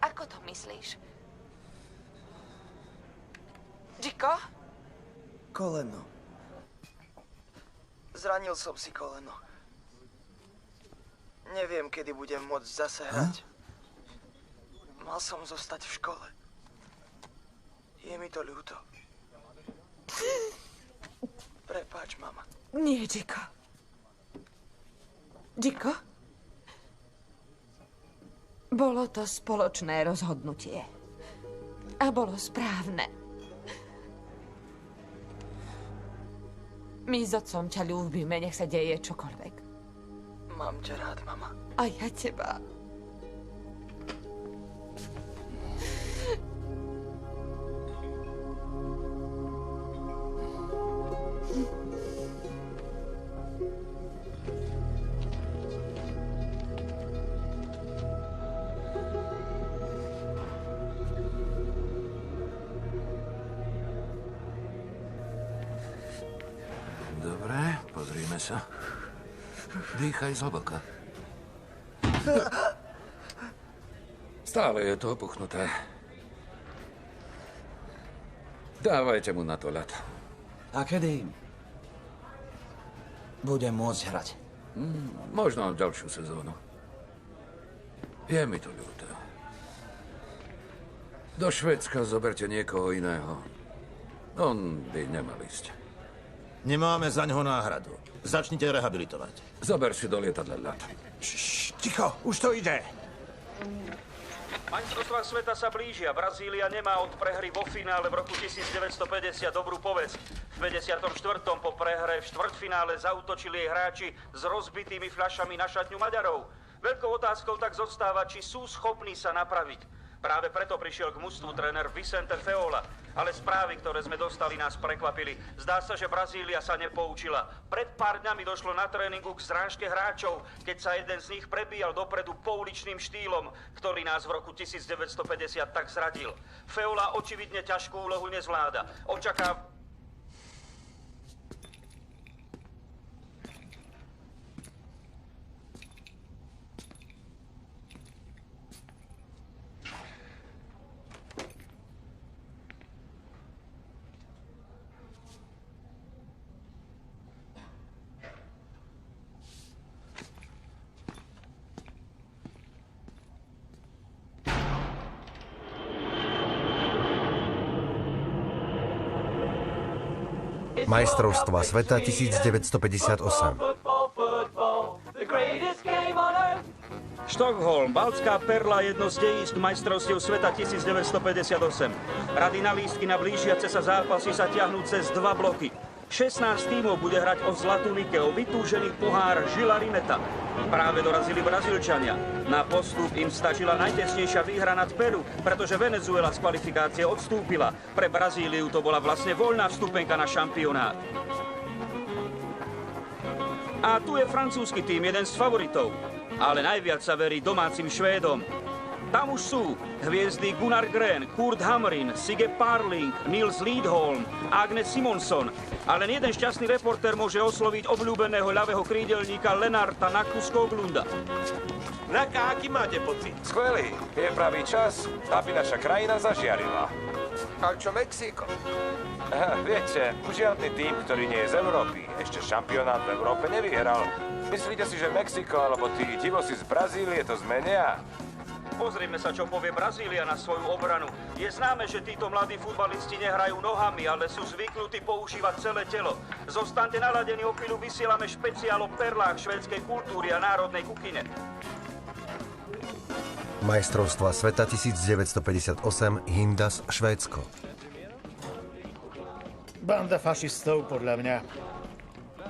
O: Ako to myslíš? Chico?
B: Koleno. Zranil som si koleno. Neviem, kedy budem môcť zase hrať. Mal som zostať v škole. Je mi to ľúto. Prepáč, mama.
O: Nie, Jiko. Jiko? Bolo to spoločné rozhodnutie. A bolo správne. My s otcom ťa ľúbime, nech sa deje čokoľvek.
B: Mám ťa rád, mama.
O: A ja teba.
E: Dobre, pozrime sa. Dýchaj zhlboka. Stále je to opuchnuté. Dávajte mu na to ľad.
V: A kedy budem môcť hrať?
E: Možno ďalšiu sezónu. Je mi to ľúto. Do Švédska zoberte niekoho iného. On by nemal ísť.
L: Nemáme za ňoho náhradu. Začnite rehabilitovať.
E: Zober si do lietadla ľad.
J: Ticho, už to ide.
A: Majstrovstvá sveta sa blížia. Brazília nemá od prehry vo finále v roku 1950 dobrú povesť. V 54. po prehre v štvrťfinále zaútočili jej hráči s rozbitými fľašami na šatňu Maďarov. Veľkou otázkou tak zostáva, či sú schopní sa napraviť. Práve preto prišiel k mužstvu tréner Vicente Feola. Ale správy, ktoré sme dostali, nás prekvapili. Zdá sa, že Brazília sa nepoučila. Pred pár dňami došlo na tréningu k zrážke hráčov, keď sa jeden z nich prebíjal dopredu pouličným štýlom, ktorý nás v roku 1950 tak zradil. Feola očividne ťažkú úlohu nezvláda.
G: Majstrovstvá sveta 1958.
A: Štokholm, baltská perla, jedno z dejísk majstrovstiev sveta 1958. Rady na lístky na blížiace sa zápasy sa ťahnú cez 2 bloky. 16 tímov bude hrať o zlatú Nike, o vytúžený pohár Žila Rimeta. Práve dorazili Brazílčania. Na postup im stačila najtesnejšia výhra nad Peru, pretože Venezuela z kvalifikácie odstúpila. Pre Brazíliu to bola vlastne voľná vstupenka na šampionát. A tu je francúzsky tím, jeden z favoritov. Ale najviac sa verí domácim Švédom. Tam už sú hviezdy Gunnar Gren, Kurt Hamrin, Sigge Parling, Nils Lidholm, Agnes Simonson. Ale len jeden šťastný reportér môže osloviť obľúbeného ľavého krídelníka Lennarta Naku Skoglunda.
J: Naka, aký máte pocit?
P: Skvelý. Je pravý čas, aby naša krajina zažiarila.
V: A čo Mexiko?
P: Viete, žiadny tým, ktorý nie je z Európy, ešte šampionát v Európe nevyhral. Myslíte si, že Mexiko alebo tí divosi z Brazílie to zmenia?
A: Pozrime sa, čo povie Brazília na svoju obranu. Je známe, že títo mladí futbalisti nehrajú nohami, ale sú zvyknutí používať celé telo. Zostaňte naladení, o chvíľu vysielame špeciál o perlách švédskej kultúry a národnej kuchyne.
G: Majstrovstvá sveta 1958, Hindas, Švédsko.
W: Banda fašistov, podľa mňa.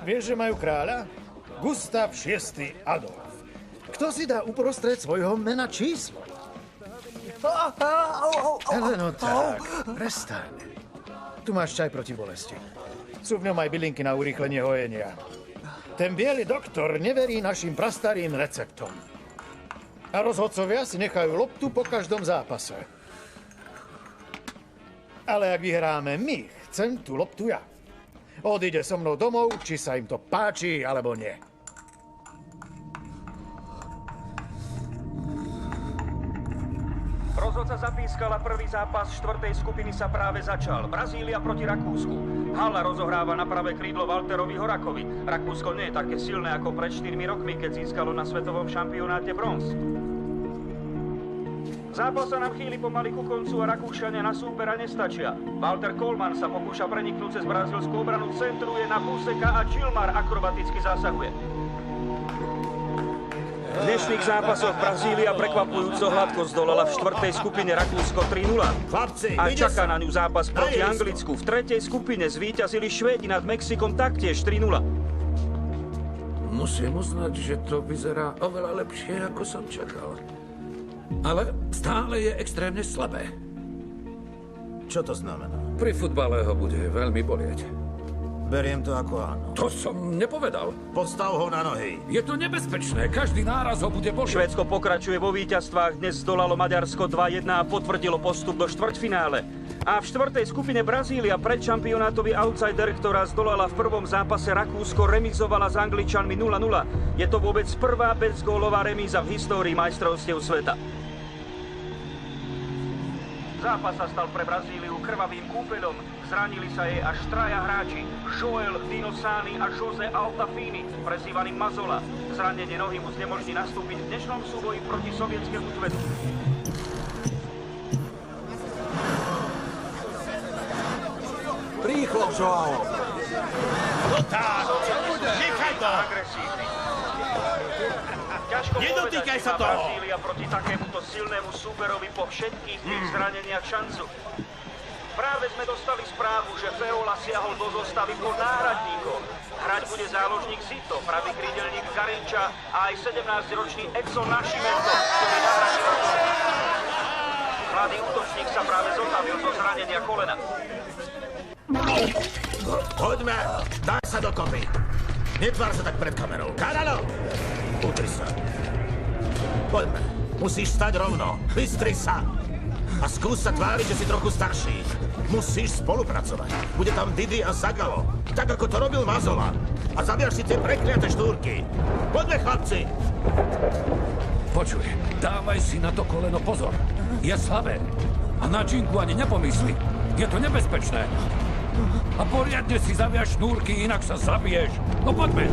W: Vieš, že majú kráľa? Gustav VI. Adolf. Kto si dá uprostred svojho mena číslo? Heleno, tak, prestaň. Tu máš čaj proti bolesti. Sú v ňom aj bylinky na urýchlenie hojenia. Ten biely doktor neverí našim prastarým receptom. A rozhodcovia si nechajú loptu po každom zápase. Ale ak vyhráme my, chcem tú loptu ja. Odíde so mnou domov, či sa im to páči, alebo nie.
A: rozhodca zapískal a prvý zápas štvrtej skupiny sa práve začal. Brazília proti Rakúsku. Hala rozohráva na pravé krídlo Walterovi Horakovi. Rakúsko nie je také silné ako pred 4 rokmi, keď získalo na svetovom šampionáte bronz. Zápas sa nám chýli pomaly ku koncu a Rakúšania na súpera nestačia. Walter Kohlmann sa pokúša preniknúť cez brazílskú obranu, centruje na Puseka a Gilmar akrobaticky zasahuje. V dnešných zápasoch Brazília prekvapujúco hladko zdolala v štvrtej skupine Rakúsko 3-0. A čaká na ňu zápas proti Anglicku. V tretej skupine zvíťazili Švédi nad Mexikom taktiež 3-0.
I: Musím uznať, že to vyzerá oveľa lepšie, ako som čakal. Ale stále je extrémne slabé.
L: Čo to znamená?
I: Pri futbale ho bude veľmi bolieť.
L: Beriem to ako áno.
I: To som nepovedal.
L: Postav ho na nohy.
I: Je to nebezpečné, každý náraz ho bude bolieť.
A: Švédsko pokračuje vo víťazstvách, dnes zdolalo Maďarsko 2-1 a potvrdilo postup do štvrťfinále. A v štvrtej skupine Brazília predšampionátový outsider, ktorá zdolala v prvom zápase Rakúsko, remizovala s Angličanmi 0-0. Je to vôbec prvá bezgólová remíza v histórii majstrovstiev sveta. Zápas sa stal pre Brazíliu krvavým kúpeľom. Zranili sa jej až traja hráči. Joel Dino Sani a Jose Altafini, prezývaný Mazola. Zranenie nohy mu znemožní nastúpiť v dnešnom súboji proti sovietskému švedu.
N: Rýchlo, Joao!
D: No tak, nechaj to!
A: Nedotýkaj sa toho! Brazília proti takémuto silnému súperovi po všetkých tých zraneniach šancu. Práve sme dostali správu, že Feola siahol do zostavy po náhradníkoch. Hrať bude záložník Zito, pravý krídelník Garinča a aj 17-ročný Edson Nascimento, ktorý nahradil. Mladý útočník sa práve zotavil zo zranenia kolena.
L: Poďme, daj sa dokopy. Netvár sa tak pred kamerou. Karalo! Utri sa. Poďme, musíš stať rovno. Vystri sa. A skús sa tváriť, že si trochu starší. Musíš spolupracovať. Bude tam Didi a Zagalo. Tak, ako to robil Mazola. A zabiaš si tie prekliaté štúrky. Poďme, chlapci.
I: Počuj, dávaj si na to koleno pozor. Je slabé. A na činku ani nepomysli. Je to nebezpečné. A poriadne si zaviaž šnúrky, inak sa zabiješ. No poďme.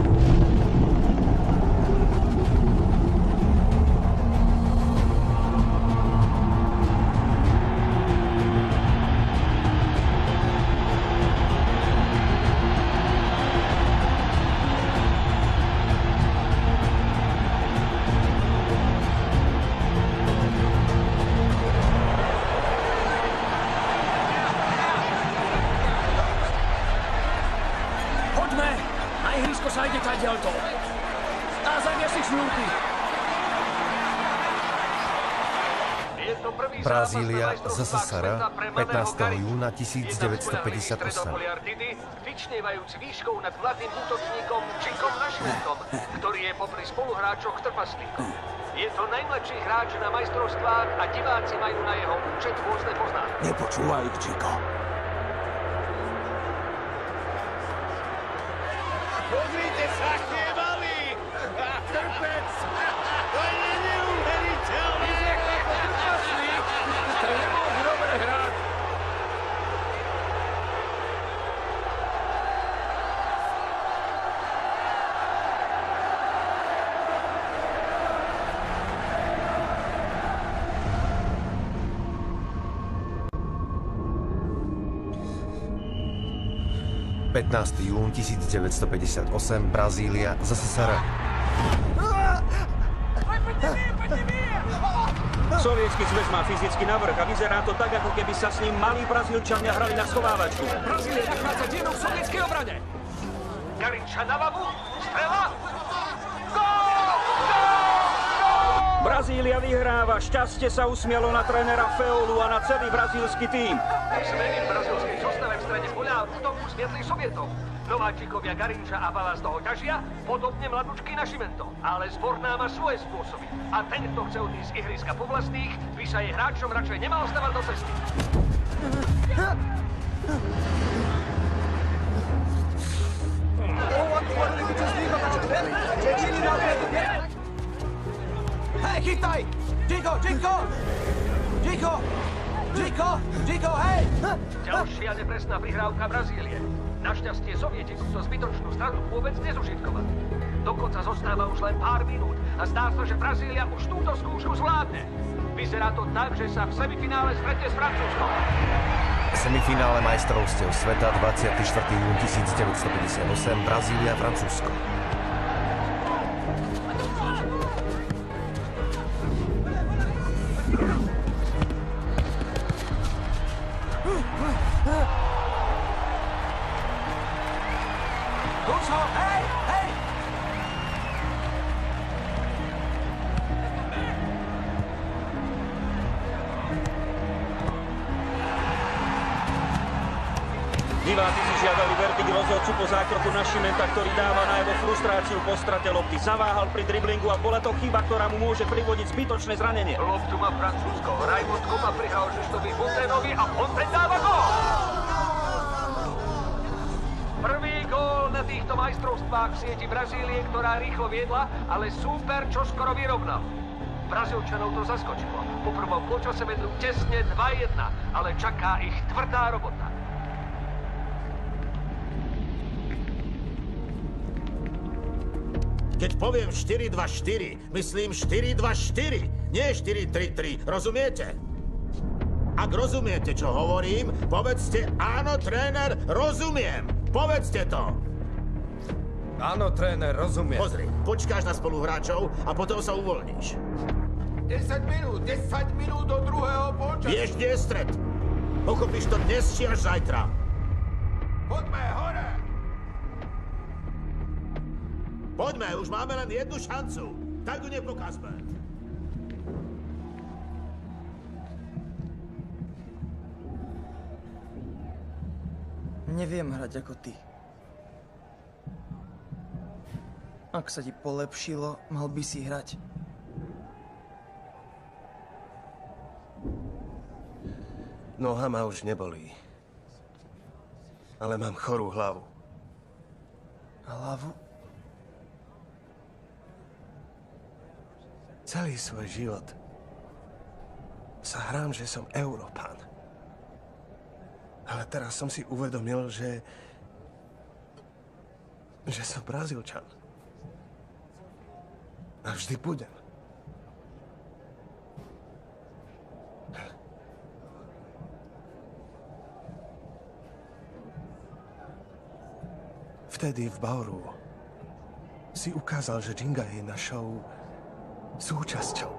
G: Brazília ZSSR 15. júna 1958.
E: Vyčnievajúc výškou nad mladým útočníkom Chikom Nascimentom, ktorý je popri spoluhráčoch trpaslíkom. Je to najmladší hráč na majstrovstvách a diváci majú na jeho účet rôzne poznámky.
N: Nepočúvaj ich, Chico.
D: Pozrite sa, chýbali! Trpec! To je neuveriteľné!
I: To nemôže dobre hrať.
G: jún 1958, Brazília ZSSR.
A: Sovietsky zväz má fyzicky navrch a vyzerá to tak, ako keby sa s ním malí Brazílčania hrali na schovávačku.
E: Brazília nachádza dienu v sovietskej obrane. Garinča na lavu, strela.
A: Brazília vyhráva, šťastie sa usmialo na trénera Feolu a na celý brazílsky tím.
E: Zmeny v brazílskej zostave v strede poľa v útoku zmietli Sovietov. Nováčikovia Garinča a Bala z toho ťažia, podobne mladúčky Nascimento. Ale Zborná má svoje spôsoby. A ten, kto chce odísť z ihriska po vlastných, by sa jej hráčom radšej nemal stávať do cesty.
Q: Hej, chytaj! Chico!
K: Gico, hej!
E: Ďalšia nepresná prihrávka Brazílie. Našťastie Sovieti túto zbytočnú stratu vôbec nezužitkovali. Dokonca zostáva už len pár minút a zdá sa, že Brazília už túto skúšku zvládne. Vyzerá to tak, že sa v semifinále stretne s Francúzskom.
G: Semifinále majstrovstiev sveta 24. jún 1958 Brazília, Francúzsko.
A: Diváci si žiadali verdikt rozhodcu po zákroku Nascimenta, ktorý dáva najavo frustráciu po strate lopty. Zaváhal pri driblingu a bola to chyba, ktorá mu môže privodiť zbytočné zranenie.
E: Loptu má Francúzsko. Raimond Kopa prihral Žižtovi Fontenovi a Fonten dáva gól! Prvý gól na týchto majstrovstvách v sieti Brazílie, ktorá rýchlo viedla, ale súper čoskoro vyrovnal. Brazílčanov to zaskočilo. Po prvom polčase vedú tesne 2-1, ale čaká ich tvrdá robota.
L: Keď poviem 4-2-4, myslím 4-2-4, nie 4-3-3, rozumiete? Ak rozumiete, čo hovorím, povedzte áno, tréner, rozumiem. Povedzte to.
K: Áno, tréner, rozumiem.
L: Pozri, počkáš na spoluhráčov a potom sa uvoľníš.
N: 10 minút do druhého polčasu.
L: Vieš, kde je stred? Pochopíš to dnes či až zajtra.
N: Poďme hore!
L: Poďme, už máme len jednu šancu. Tak ju nepokazme.
B: Neviem hrať ako ty. Ak sa ti polepšilo, mal by si hrať.
J: Noha ma už nebolí. Ale mám chorú hlavu.
B: Hlavu?
J: Celý svoj život sa hrám, že som Európan. Ale teraz som si uvedomil, že som Brazílčan. A vždy budem. Vtedy v Bauru si ukázal, že Džinga je našou súčasťou.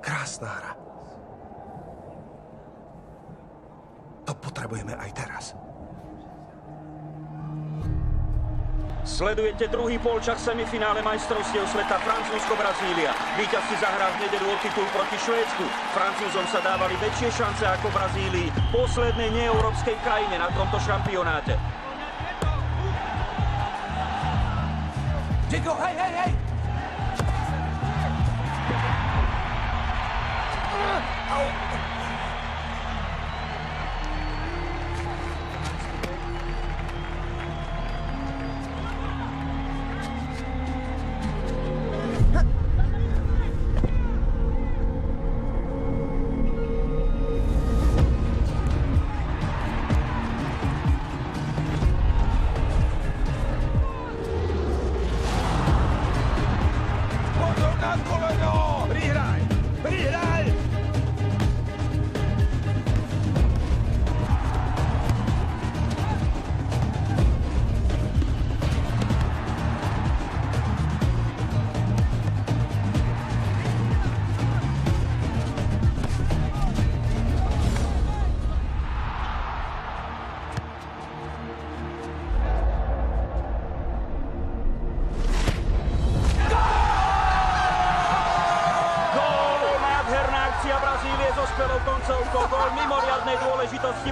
J: Krásna hra. To potrebujeme aj teraz.
A: Sledujete druhý polčas semifinále majstrovstiev sveta Francúzsko-Brazília. Víťaz si zahrá v nedeľu o titul proti Švédsku. Francúzom sa dávali väčšie šance ako Brazílii, poslednej neeurópskej krajine na tomto šampionáte.
K: Gico, hej!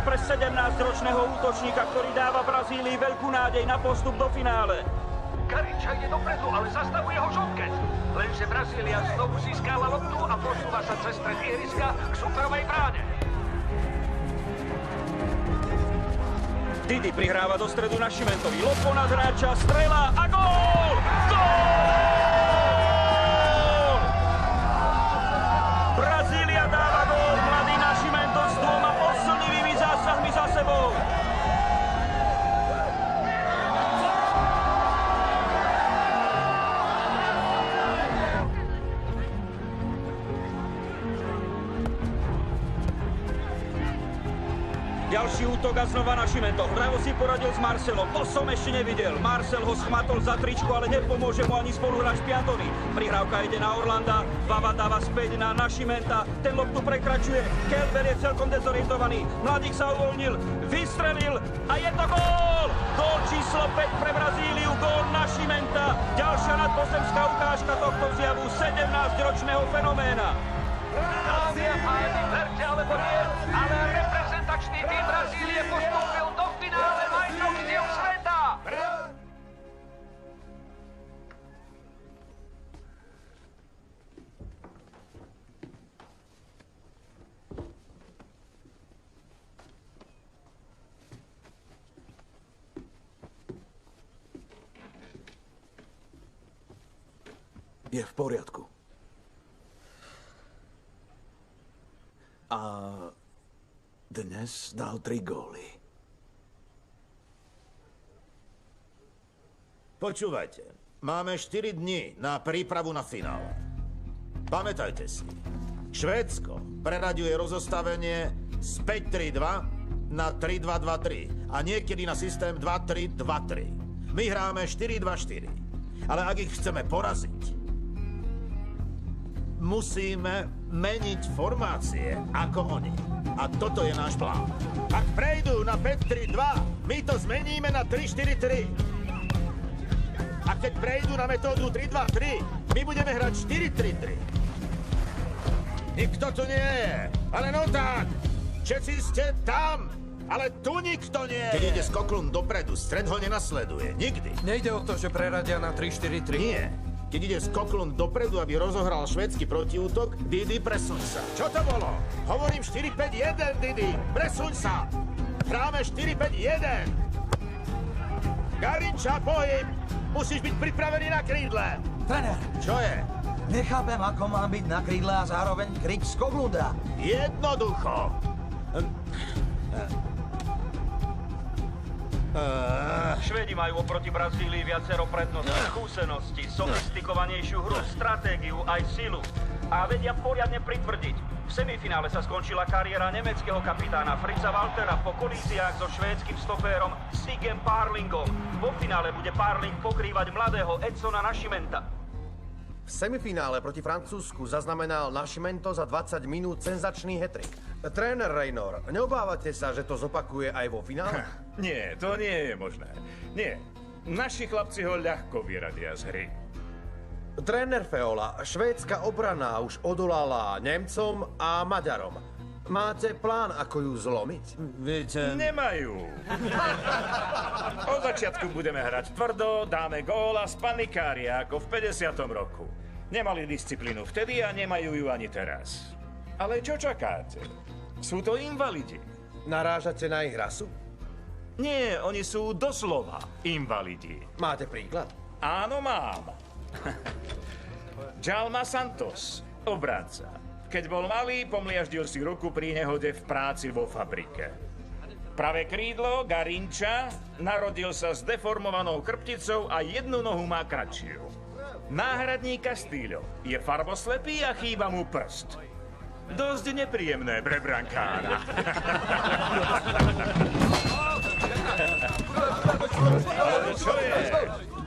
A: Pre 17-ročného útočníka, ktorý dáva Brazílii veľkú nádej na postup do finále.
E: Kariča ide dopredu, ale zastavuje ho Žonket. Lenže Brazília znovu získala loptu a posúva sa cez stred ihriska k superovej bráne.
A: Didi prihráva do stredu Nascimentovi. Lob ponad hráča, strela a gól! Gól! Brazília Ďalší útok a znova Nascimento. Vľavo si poradil s Marcelom. To som ešte nevidel. Marcel ho schmatol za tričko, ale nepomôže mu ani spoluhráč Piantoni. Prihrávka ide na Orlanda. Bava dáva späť na Nascimenta. Ten loptu prekračuje. Kelber je celkom dezorientovaný. Mladík sa uvoľnil. Vystrelil a je to gól! Gól číslo 5 pre Brazíliu. Gól Nascimenta. Ďalšia nadpozemská ukážka tohto zjavu 17-ročného fenoména.
E: Dámy a páni, verte alebo nie, ale reprezentačný tým Brazílie postúpil do finále majstrovstiev sveta!
N: Je v poriadku. A dnes dal 3 góly.
L: Počúvajte, máme 4 dní na prípravu na finále. Pamätajte si, Švédsko preraďuje rozostavenie z 5-3-2 na 3-2-2-3 a niekedy na systém 2-3-2-3. My hráme 4-2-4, ale ak ich chceme poraziť, musíme meniť formácie ako oni. A toto je náš plán. Ak prejdú na 5-3-2, my to zmeníme na 3-4-3. A keď prejdú na metódu 3-2-3, my budeme hrať 4-3-3. Nikto tu nie je. Ale no tak, všetci ste tam. Ale tu nikto nie je. Keď ide Skoklund dopredu, stred ho nenasleduje. Nikdy.
K: Nejde o to, že preradia na 3-4-3?
L: Nie. Keď ide Skoklund dopredu, aby rozohral švédsky protiútok, Didi, presuň sa. Čo to bolo? Hovorím 4-5-1, Didi. Presuň sa. Hráme 4-5-1. Garinča, pohyb. Musíš byť pripravený na krídle.
V: Trenér.
L: Čo je?
V: Nechápem, ako mám byť na krídle a zároveň kryť Skoklunda.
L: Jednoducho.
A: Švédi majú oproti Brazílii viacero predností, skúseností, sofistikovanejšiu hru, stratégiu aj silu a vedia poriadne pritvrdiť. V semifinále sa skončila kariéra nemeckého kapitána Fritza Waltera po kolíziách so švédskym stopérom Sigem Parlingom. Vo finále bude Parling pokrývať mladého Edsona Nascimenta.
C: V semifinále proti Francúzsku zaznamenal Nascimento za 20 minút senzačný hat-trick. Tréner Reynor, neobávate sa, že to zopakuje aj vo finále?
D: Nie, to nie je možné. Nie. Naši chlapci ho ľahko vyradia z hry.
C: Tréner Feola, švédska obrana už odolala Nemcom a Maďarom. Máte plán, ako ju zlomiť?
L: Viete...
D: Nemajú. Od začiatku budeme hrať tvrdo, dáme gól a spanikária ako v 50. roku. Nemali disciplínu vtedy a nemajú ju ani teraz. Ale čo čakáte? Sú to invalidi.
C: Narážate na ich rasu?
D: Nie, oni sú doslova invalidi.
C: Máte príklad?
D: Áno, mám. Djalma Santos, obránca. Keď bol malý, pomliaždil si ruku pri nehode v práci vo fabrike. Pravé krídlo, Garinča, narodil sa s deformovanou chrbticou a jednu nohu má kratšiu. Náhradník Castillo je farboslepý a chýba mu prst. Dosť nepríjemné pre brankára. Čo je?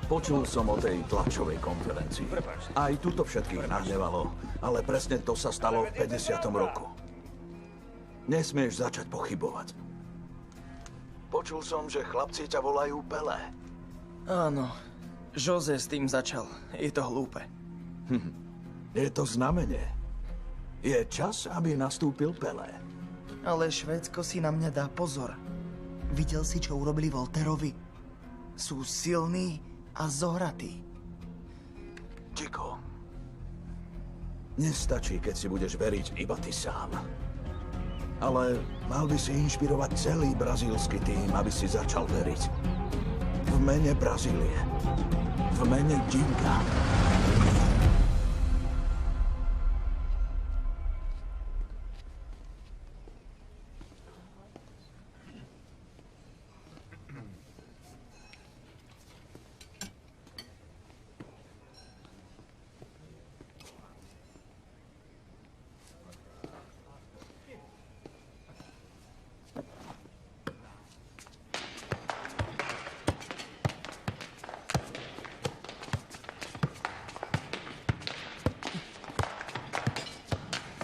N: Počul som o tej tlačovej konferencii. Aj tuto všetkých nahnevalo, ale presne to sa stalo v 50. roku. Nesmieš začať pochybovať. Počul som, že chlapci ťa volajú Pelé.
B: Áno, Jose s tým začal. Je to hlúpe.
N: Je to znamenie. Je čas, aby nastúpil Pelé.
B: Ale Švédsko si na mňa dá pozor. Videl si, čo urobili Volterovi? Sú silní a zohratí.
N: Chico, nestačí, keď si budeš veriť iba ty sám. Ale mal by si inšpirovať celý brazílsky tým, aby si začal veriť. V mene Brazílie. V mene Džinga.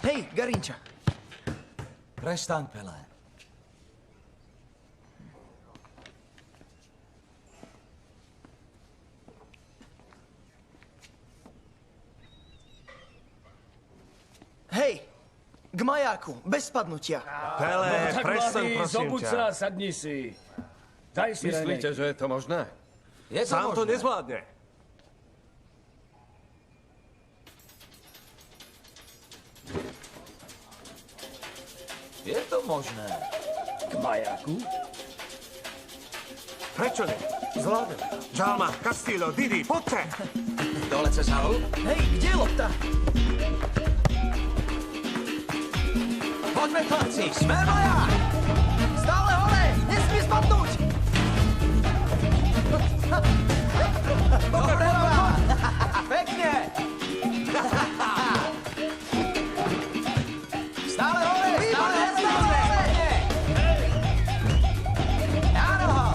B: Hej, Garinča.
V: Prestaň, Pelé.
B: Hej, k majáku, bez spadnutia.
T: Pelé, prestaň, prosím ťa. Sa, sadni si. Daj si,
K: Myslíte, že je to možné?
V: Je to
K: Sám
V: možné.
K: to nezvládne.
V: Je to možné.
T: K majáku?
K: Prečo nie? Zvládneme. Žalma, Castillo, Didi, poďte!
V: Dole cez halu?
B: Hej, kde je lopta?
V: Poďme, chlapci, smer maják!
B: Stále hore, nesmí spadnúť!
V: Dobre, pekne! Stále hore, stále hore! Áno!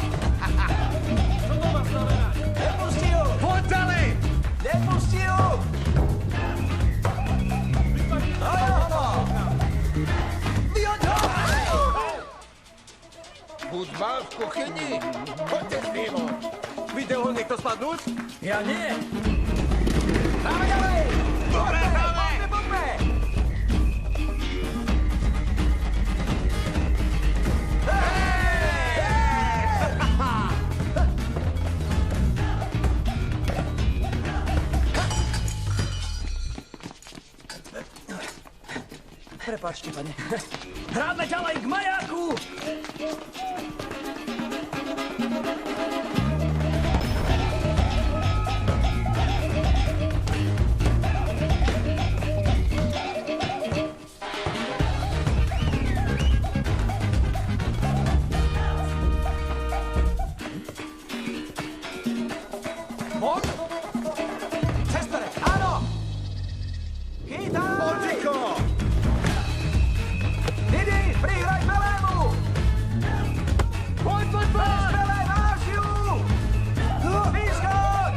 V: Nepustí ju!
K: Poď ďalej!
V: Nepustí ju! No jo, vyhoď ho!
K: Hudba v kuchyni. Poďte s ním. Videl ho niekto spadnúť?
T: Ja nie.
V: Dáme ďalej!
K: Dobre, dáme!
V: Poďme!
B: Prepáčte, pane.
T: Hráme ďalej k majáku!
V: Poď! Cestere, áno! Chytaj!
K: Poďko!
V: Didi, prihraj Pelému! Poď, poď, poď! Pelé, máš ju! Vyskoč!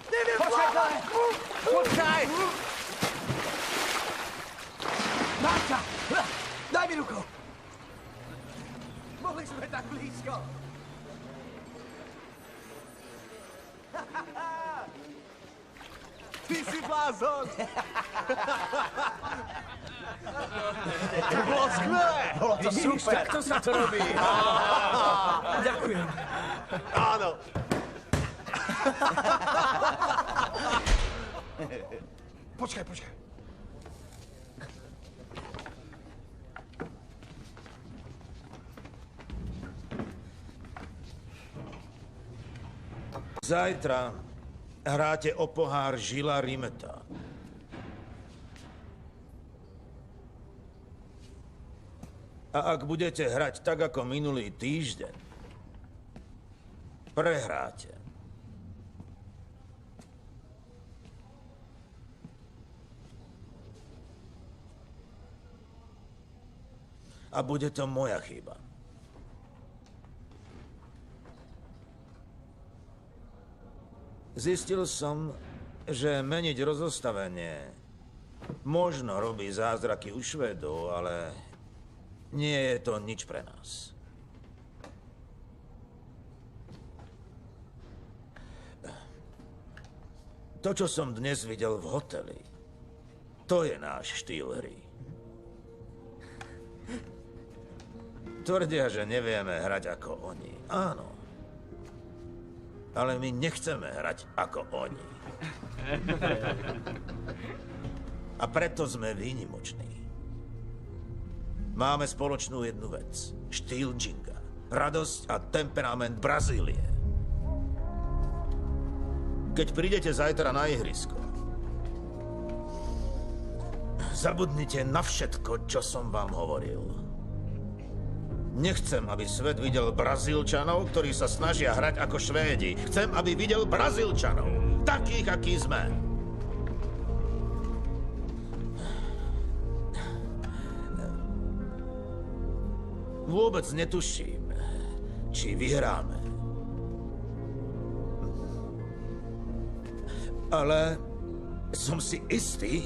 B: Neviem
V: Počkaj! Počkaj!
B: Máťa, daj mi ruku.
V: Mohli sme tak blízko!
K: Ty si blázon! To bolo skvelé!
V: Bolo to
T: Vidíš,
V: super!
T: takto sa to robí.
B: Ďakujem.
K: Áno.
V: Počkaj, počkaj.
L: Zajtra hráte o pohár Žila Rimeta. A ak budete hrať tak ako minulý týždeň, prehráte. A bude to moja chyba. Zistil som, že meniť rozostavenie možno robí zázraky u Švédov, ale nie je to nič pre nás. To, čo som dnes videl v hoteli, to je náš štýl hry. Tvrdia, že nevieme hrať ako oni. Áno. Ale my nechceme hrať ako oni. A preto sme výnimoční. Máme spoločnú jednu vec. Štýl Džinga. Radosť a temperament Brazílie. Keď prídete zajtra na ihrisko, zabudnite na všetko, čo som vám hovoril. Nechcem, aby svet videl Brazílčanov, ktorí sa snažia hrať ako Švédi. Chcem, aby videl Brazílčanov. Takých, akí sme. Vôbec netuším, či vyhráme. Ale som si istý,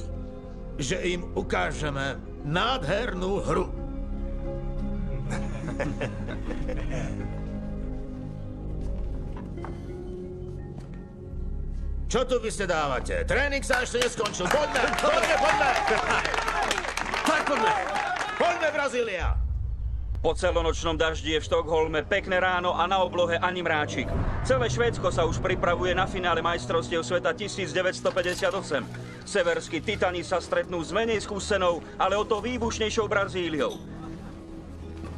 L: že im ukážeme nádhernú hru. Čo tu vy ste dávate? Tréning sa ešte neskončil. Poďme! Tak poďme! Poďme, Brazília!
A: Po celonočnom daždi je v Štokholme pekné ráno a na oblohe ani mráčik. Celé Švédsko sa už pripravuje na finále majstrovstiev sveta 1958. Severskí titani sa stretnú s menej skúsenou, ale o to výbušnejšou Brazíliou.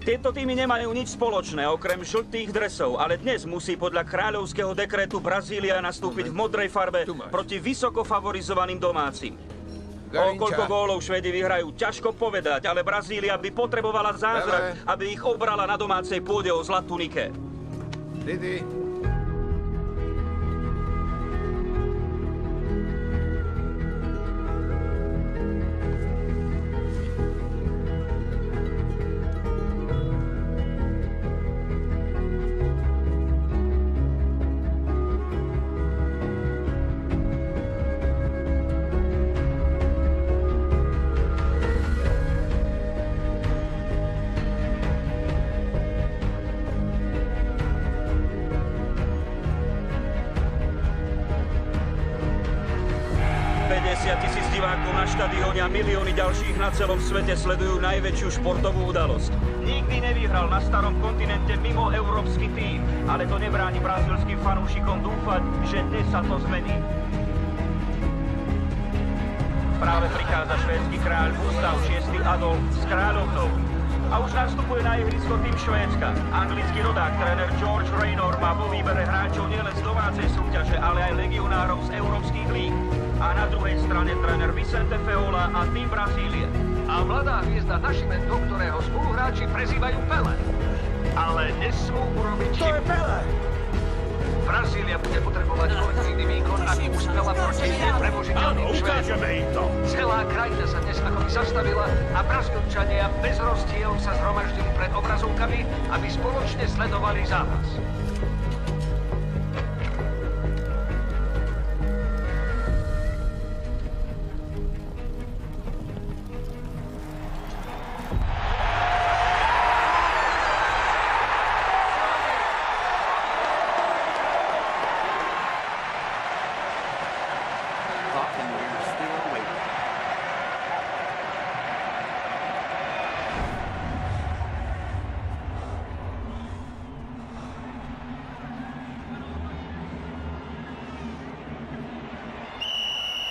A: Tieto týmy nemajú nič spoločné, okrem žltých dresov, ale dnes musí podľa kráľovského dekrétu Brazília nastúpiť v modrej farbe proti vysoko favorizovaným domácim. O koľko gólov Švédi vyhrajú, ťažko povedať, ale Brazília by potrebovala zázrak, aby ich obrala na domácej pôde o zlatú Nike.
C: Didi.
A: 50 000 divákov na štadióne a milióny ďalších na celom svete sledujú najväčšiu športovú udalosť. Nikdy nevyhral na starom kontinente mimo európsky tím, ale to nebráni brazílskym fanúšikom dúfať, že dnes sa to zmení. Práve prichádza švédsky kráľ Gustav VI. Adolf s kráľovnou. A už nastupuje na ihrisko tým Švédska. Anglický rodák, tréner George Raynor má vo výbere hráčov nielen z domácej súťaže, ale aj legionárov z európskych líg. A na druhej strane tréner Vicente Feola a tým Brazílie.
E: A mladá hviezda Nascimento, ktorého spoluhráči prezývajú Pele. Ale nesmú urobiť chybu. To je Pele! Brazília bude potrebovať kolektívny výkon, aby uspela proti nepremožiteľným Švédom. Celá krajina sa dnes akoby zastavila a Brazílčania bez rozdiel sa zhromaždili pred obrazovkami, aby spoločne sledovali zápas.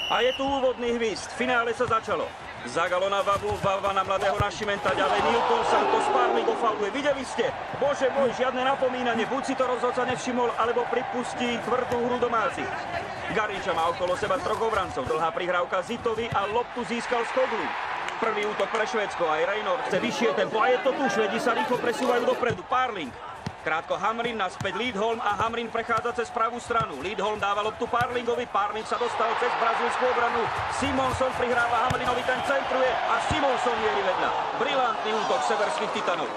A: A je tu úvodný hvist. V finále sa začalo. Zagalo na Vavu, Vava na mladého Nascimenta, ďalej Nilton Santos, Parling ofauluje. Videli ste? Bože môj, žiadne napomínanie. Buď si to rozhodca nevšimol, alebo pripustí tvrdú hru domácich. Garinča má okolo seba troch obrancov. Dlhá prihrávka Zitovi a loptu získal z Koglu. Prvý útok pre Švédsko, aj Raynor chce vyššie tempo. A je to tu, Švédi sa rýchlo presúvajú dopredu. Parling. Krátko Hamrin, naspäť Lidholm a Hamrin prechádza cez pravú stranu. Lidholm dáva loptu Parlingovi, Parling sa dostal cez brazílskú obranu. Simonson prihráva Hamrinovi, ten centruje a Simonson mierí vedľa. Brilantný útok severských titanov.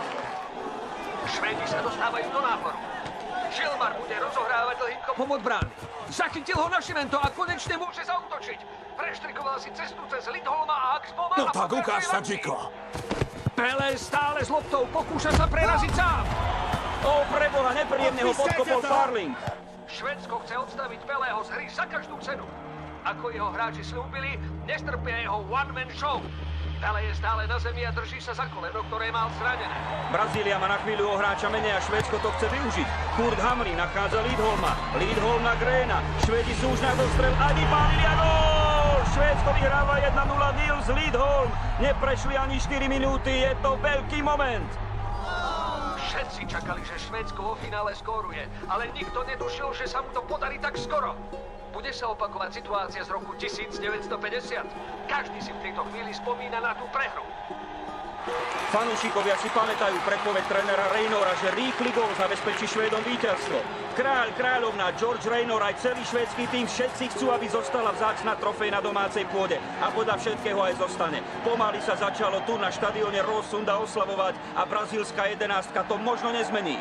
E: Švédi sa dostávajú do náporu. Žilmar bude rozohrávať dlhým kopom od brány. Zachytil ho Nascimento a konečne môže zaútočiť. Preštrikoval si cestu cez Lidholma a Axboma.
N: No tak ukáž sa, Chico.
E: Pele stále s loptou pokúša sa preraziť sám.
A: O, preboha, nepríjemne ho podkopol Parling.
E: Švédsko chce odstaviť Peleho z hry za každú cenu. Ako jeho hráči slúbili, nestrpia jeho one-man show. Pele je stále na zemi a drží sa za koleno, ktoré mal zranené.
A: Brazília má na chvíľu o hráča menej a Švédsko to chce využiť. Kurt Hamrin nachádza Lidholma. Lidholm na Gréna. Švédi sú už na dostrel. Ani pálili a gól! Švédsko vyhráva 1-0. Nils Lidholm. Neprešli ani 4 minúty. Je to veľký moment.
E: Všetci čakali, že Švédsko vo finále skóruje, ale nikto netušil, že sa mu to podarí tak skoro. Bude sa opakovať situácia z roku 1950. Každý si v tejto chvíli spomína na tú prehru.
A: Fanúšikovia si pamätajú predpoveď trénera Raynora, že rýchly gól zabezpečí Švédom víťazstvo. Kráľ, kráľovná, George Raynor aj celý švédsky tým všetci chcú, aby zostala vzácna trofej na domácej pôde. A podľa všetkého aj zostane. Pomaly sa začalo tu na štadióne Råsunda oslavovať a brazílska jedenástka to možno nezmení.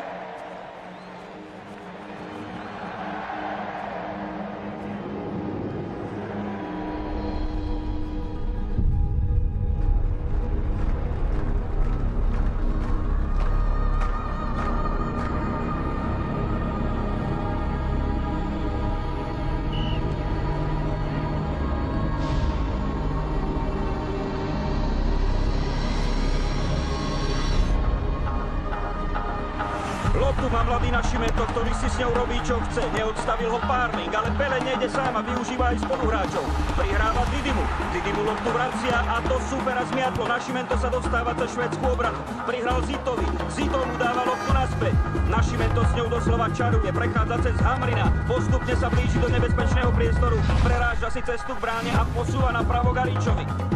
A: Loptu má mladý Nascimento, ktorý si s ňou robí, čo chce. Neodstavil ho Parling, ale Pele nejde sám a využíva aj spoluhráčov. Prihráva Didymu. Didymu loptu vracia a to supera zmiatlo. Nascimento sa dostáva cez švédsku obranu. Prihral Zitovi. Zito mu dáva loptu naspäť. Nascimento s ňou doslova čaruje. Prechádza cez Hamrina. Postupne sa blíži do nebezpečného priestoru. Preráža si cestu k bráne a posúva napravo Garinčovi.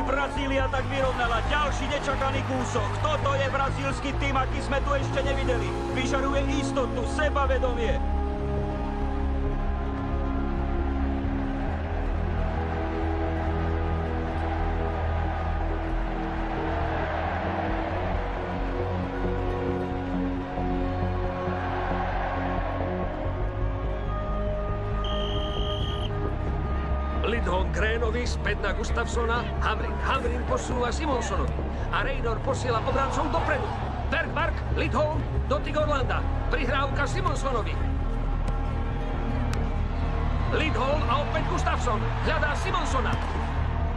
A: Brazília tak vyrovnala ďalší nečakaný kúsok. Toto je brazílsky tým, aký sme tu ešte nevideli. Vyžaruje istotu, sebavedomie.
E: Lidholm Grénovi, späť na Gustafsona, Hamrin posúva Simonsonovi a Reynor posiela obrancov dopredu. Bergmark, Lidholm, dotyk Orlanda, prihrávka Simonsonovi. Lidholm a opäť Gustafson, hľadá Simonsona.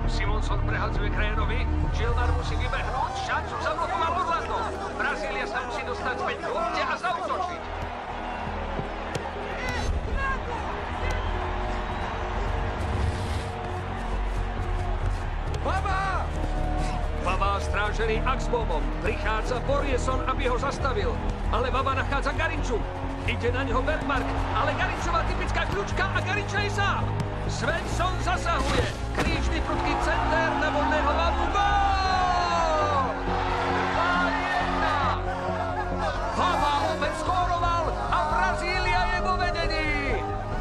E: Simonson prehadzuje Grénovi, Gilmar musí vybehnúť, šancu zablokoval Orlando. Brazília sa musí dostať späť k lopte a zaútočiť. Baba strážený Axbomom. Prichádza Borieson, aby ho zastavil. Ale Baba nachádza Garinču. Ide na neho Bergmark, ale Garinčová typická kľúčka a Garinča je sám. Svensson zasahuje. Krížny prudký center na voľného Babu. Gól! 2-1. Baba opäť skóroval a Brazília je vo vedení.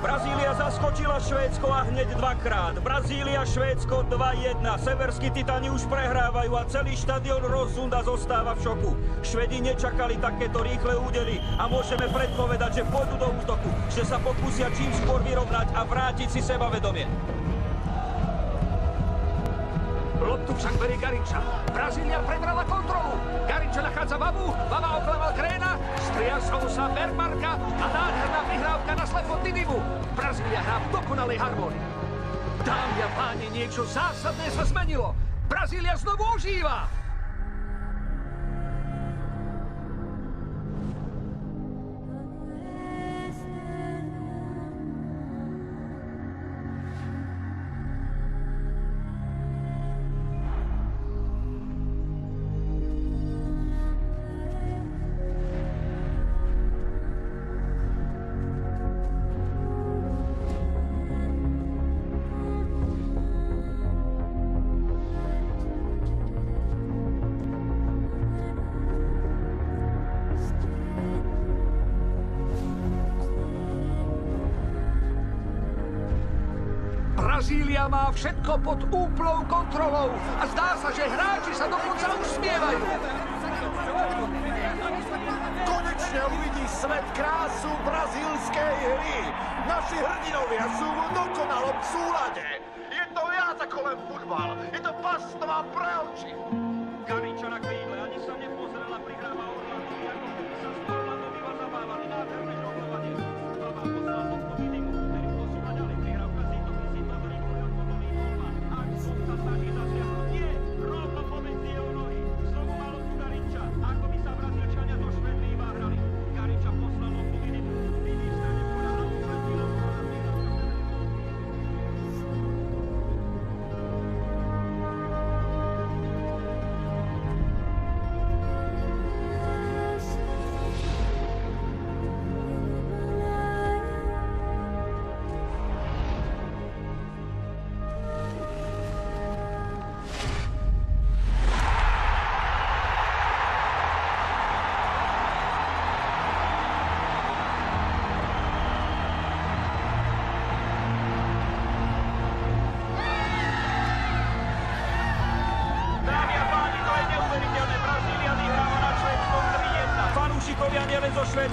A: Brazília zaskočila Švédsko a hneď dvakrát. Brazília, Švédsko 2-1. Severskí titáni už prehrávajú a celý štadión Råsunda zostáva v šoku. Švedi nečakali takéto rýchle údery a môžeme predpovedať, že pôjdu do útoku, že sa pokúsia čím skôr vyrovnať a vrátiť si sebavedomie.
E: Loptu však berie Garinča. Brazília prebrala kontrolu. Garinča nachádza Babu, Baba oklamal Gréna, striasol sa Bergmarka a nádherná prihrávka na slepo Didymu. Brazília hrá v dokonalej harmonii. Dámy a páni, niečo zásadné sa zmenilo. Brazília znovu ožíva. Brazília má všetko pod úplnou kontrolou a zdá sa, že hráči sa dokonca usmievajú.
L: Konečne uvidí svet krásu brazílskej hry. Naši hrdinovia sú v dokonalom súlade. Je to viac ako len futbal. Je to pastva pre oči.
A: Garinča na krídle ani sa nepozrela, prihráva Orlandovi, ako keby sa s Orlandovi zabávali. Nádherné žonglovanie. Baba poslal loptu Didymu, ktorý posúva ďalej. Prihrávka Zitovi, Zito dribuje okolo Lidholma. Axbom sa snaží zasiahnuť. Nie, rovno pomedzi jeho nohy. Znovu má loptu Garinča, ako by sa Brazílčania zošvedli iba hrali. Garinča poslal loptu Didymu. Didy v strane poľa na ústretí loptu a prihrávka.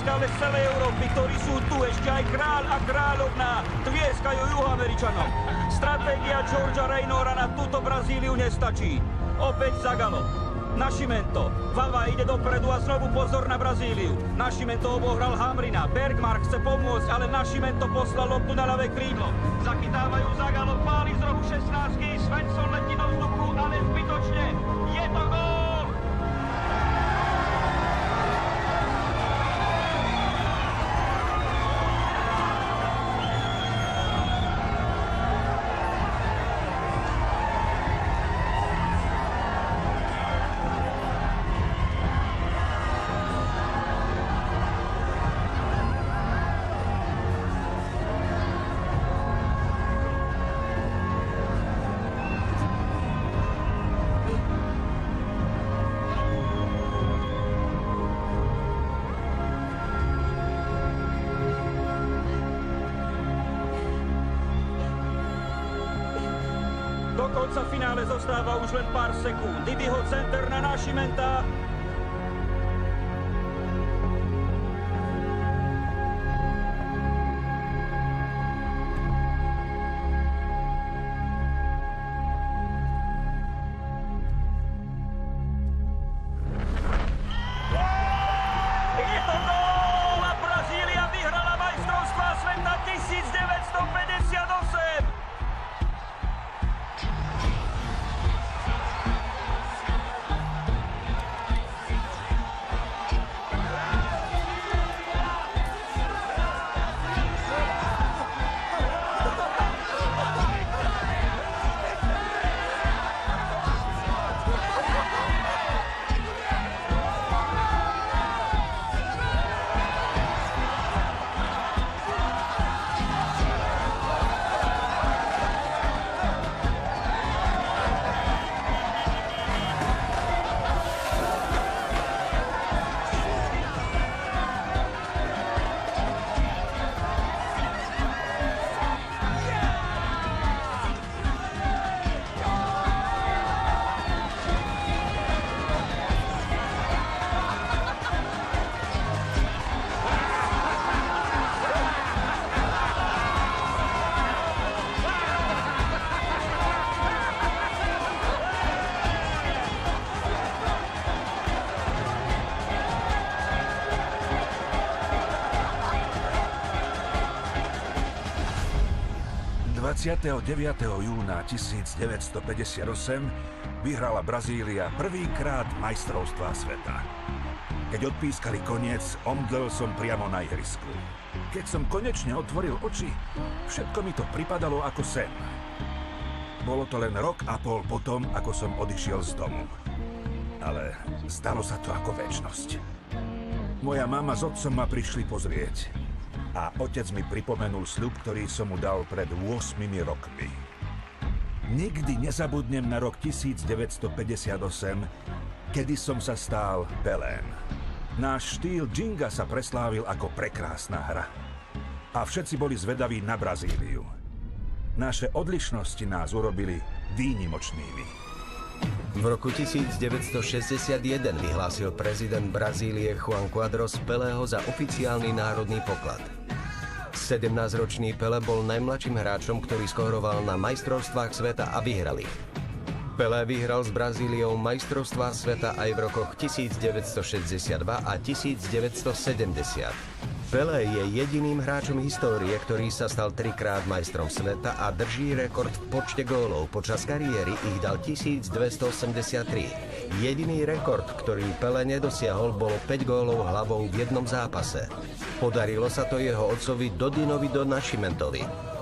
A: Slovenska, ale z celej Európy, ktorí sú tu, ešte aj kráľ a kráľovná tlieskajú Juhoameričanom. Stratégia Georgia Raynora na túto Brazíliu nestačí. Opäť Zagallo. Nascimento. Vava ide dopredu a znovu pozor na Brazíliu. Nascimento obohral Hamrina. Bergmark chce pomôcť, ale Nascimento poslal loptu na ľavé krídlo. Zachytávajú Zagallo, páli z rohu 16. Svensson letí do vzduchu, ale zbytočne. Je to gól! Do konca finále zostáva už len pár sekúnd. Didiho center na Nascimenta. Je to gól a Brazília vyhrala majstrovstvá sveta 1958.
D: ...29. júna 1958 vyhrala Brazília prvýkrát majstrovstvá sveta. Keď odpískali koniec, omdlel som priamo na ihrisku. Keď som konečne otvoril oči, všetko mi to pripadalo ako sen. Bolo to len rok a pol potom, ako som odišiel z domu. Ale zdalo sa to ako večnosť. Moja mama s otcom ma prišli pozrieť. A otec mi pripomenul sľub, ktorý som mu dal pred 8 rokmi. Nikdy nezabudnem na rok 1958, kedy som sa stal Pelém. Náš štýl Džinga sa preslávil ako prekrásna hra. A všetci boli zvedaví na Brazíliu. Naše odlišnosti nás urobili výnimočnými.
V: V roku 1961 vyhlásil prezident Brazílie Juan Quadros Pelého za oficiálny národný poklad. 17-ročný Pelé bol najmladším hráčom, ktorý skóroval na majstrovstvách sveta a vyhral ich. Pelé vyhral s Brazíliou majstrovstvá sveta aj v rokoch 1962 a 1970. Pelé je jediným hráčom histórie, ktorý sa stal 3-krát majstrom sveta a drží rekord v počte gólov. Počas kariéry ich dal 1283. Jediný rekord, ktorý Pelé nedosiahol, bolo 5 gólov hlavou v jednom zápase. Podarilo sa to jeho otcovi Dodinovi do Nascimentovi.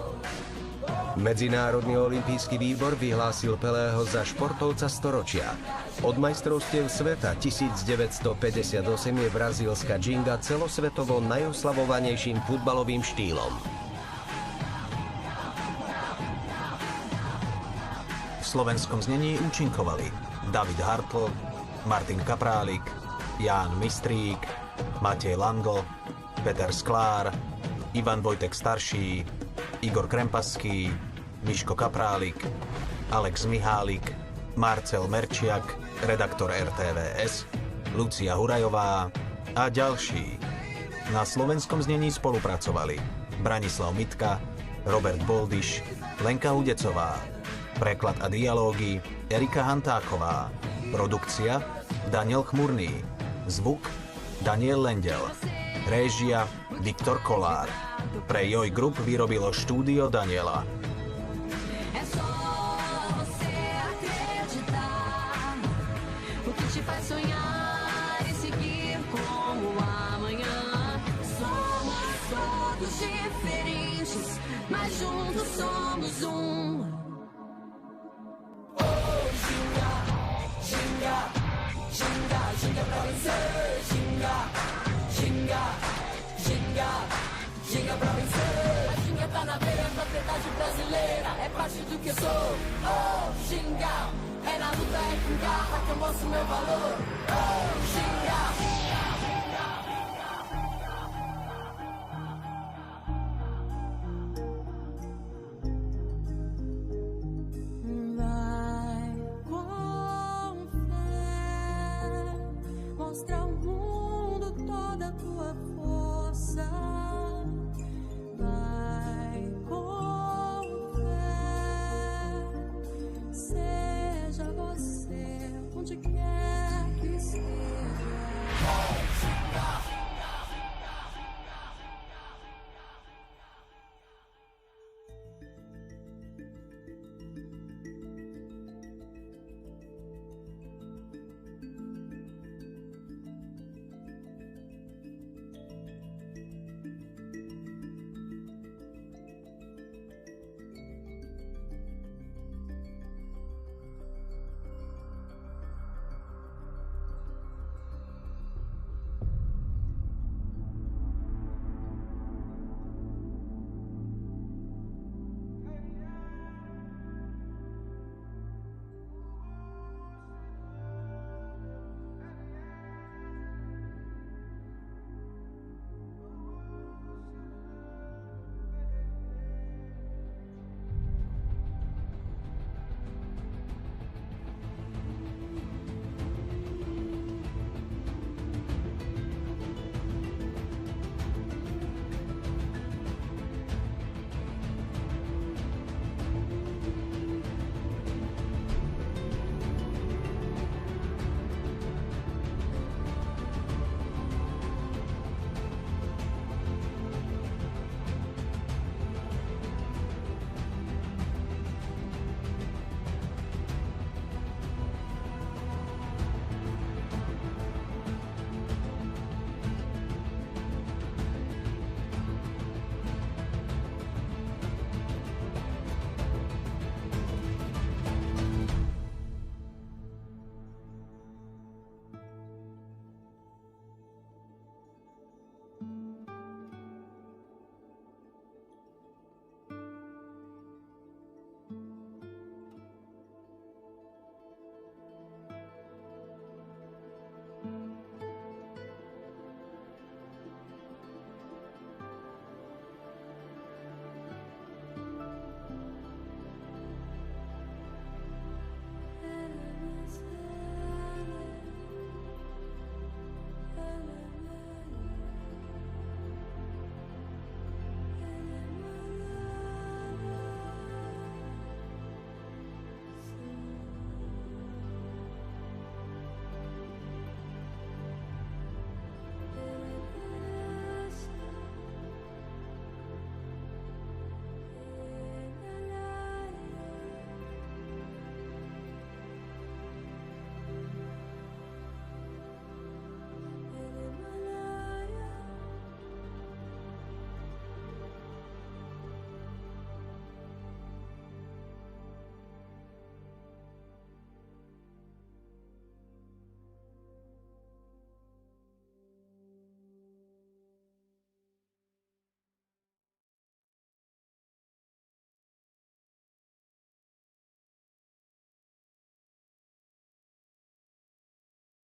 V: Medzinárodný olympijský výbor vyhlásil Pelého za športovca storočia. Od majstrovstiev sveta 1958 je brazílska džinga celosvetovo najoslavovanejším futbalovým štýlom.
R: V slovenskom znení účinkovali David Hartl, Martin Kaprálik, Ján Mistrík, Matej Lango, Peter Sklár, Ivan Vojtek starší, Igor Krempaský, Miško Kaprálik, Alex Mihálik, Marcel Merčiak, redaktor RTVS, Lucia Hurajová a ďalší. Na slovenskom znení spolupracovali Branislav Mitka, Robert Boldyš, Lenka Udecová, preklad a dialógy Erika Hantáková, produkcia Daniel Chmurný, zvuk Daniel Lendel, réžia Viktor Kolár. Pre Joj Group vyrobilo štúdio Daniela.
M: Mas juntos somos um. Ginga, ginga, ginga, ginga pra vencer. Ginga, ginga, ginga, ginga pra vencer. A ginga tá na veia, a propriedade brasileira é parte do que eu sou. Oh, ginga, é na luta, é com garra que eu mostro meu valor. Oh, ginga.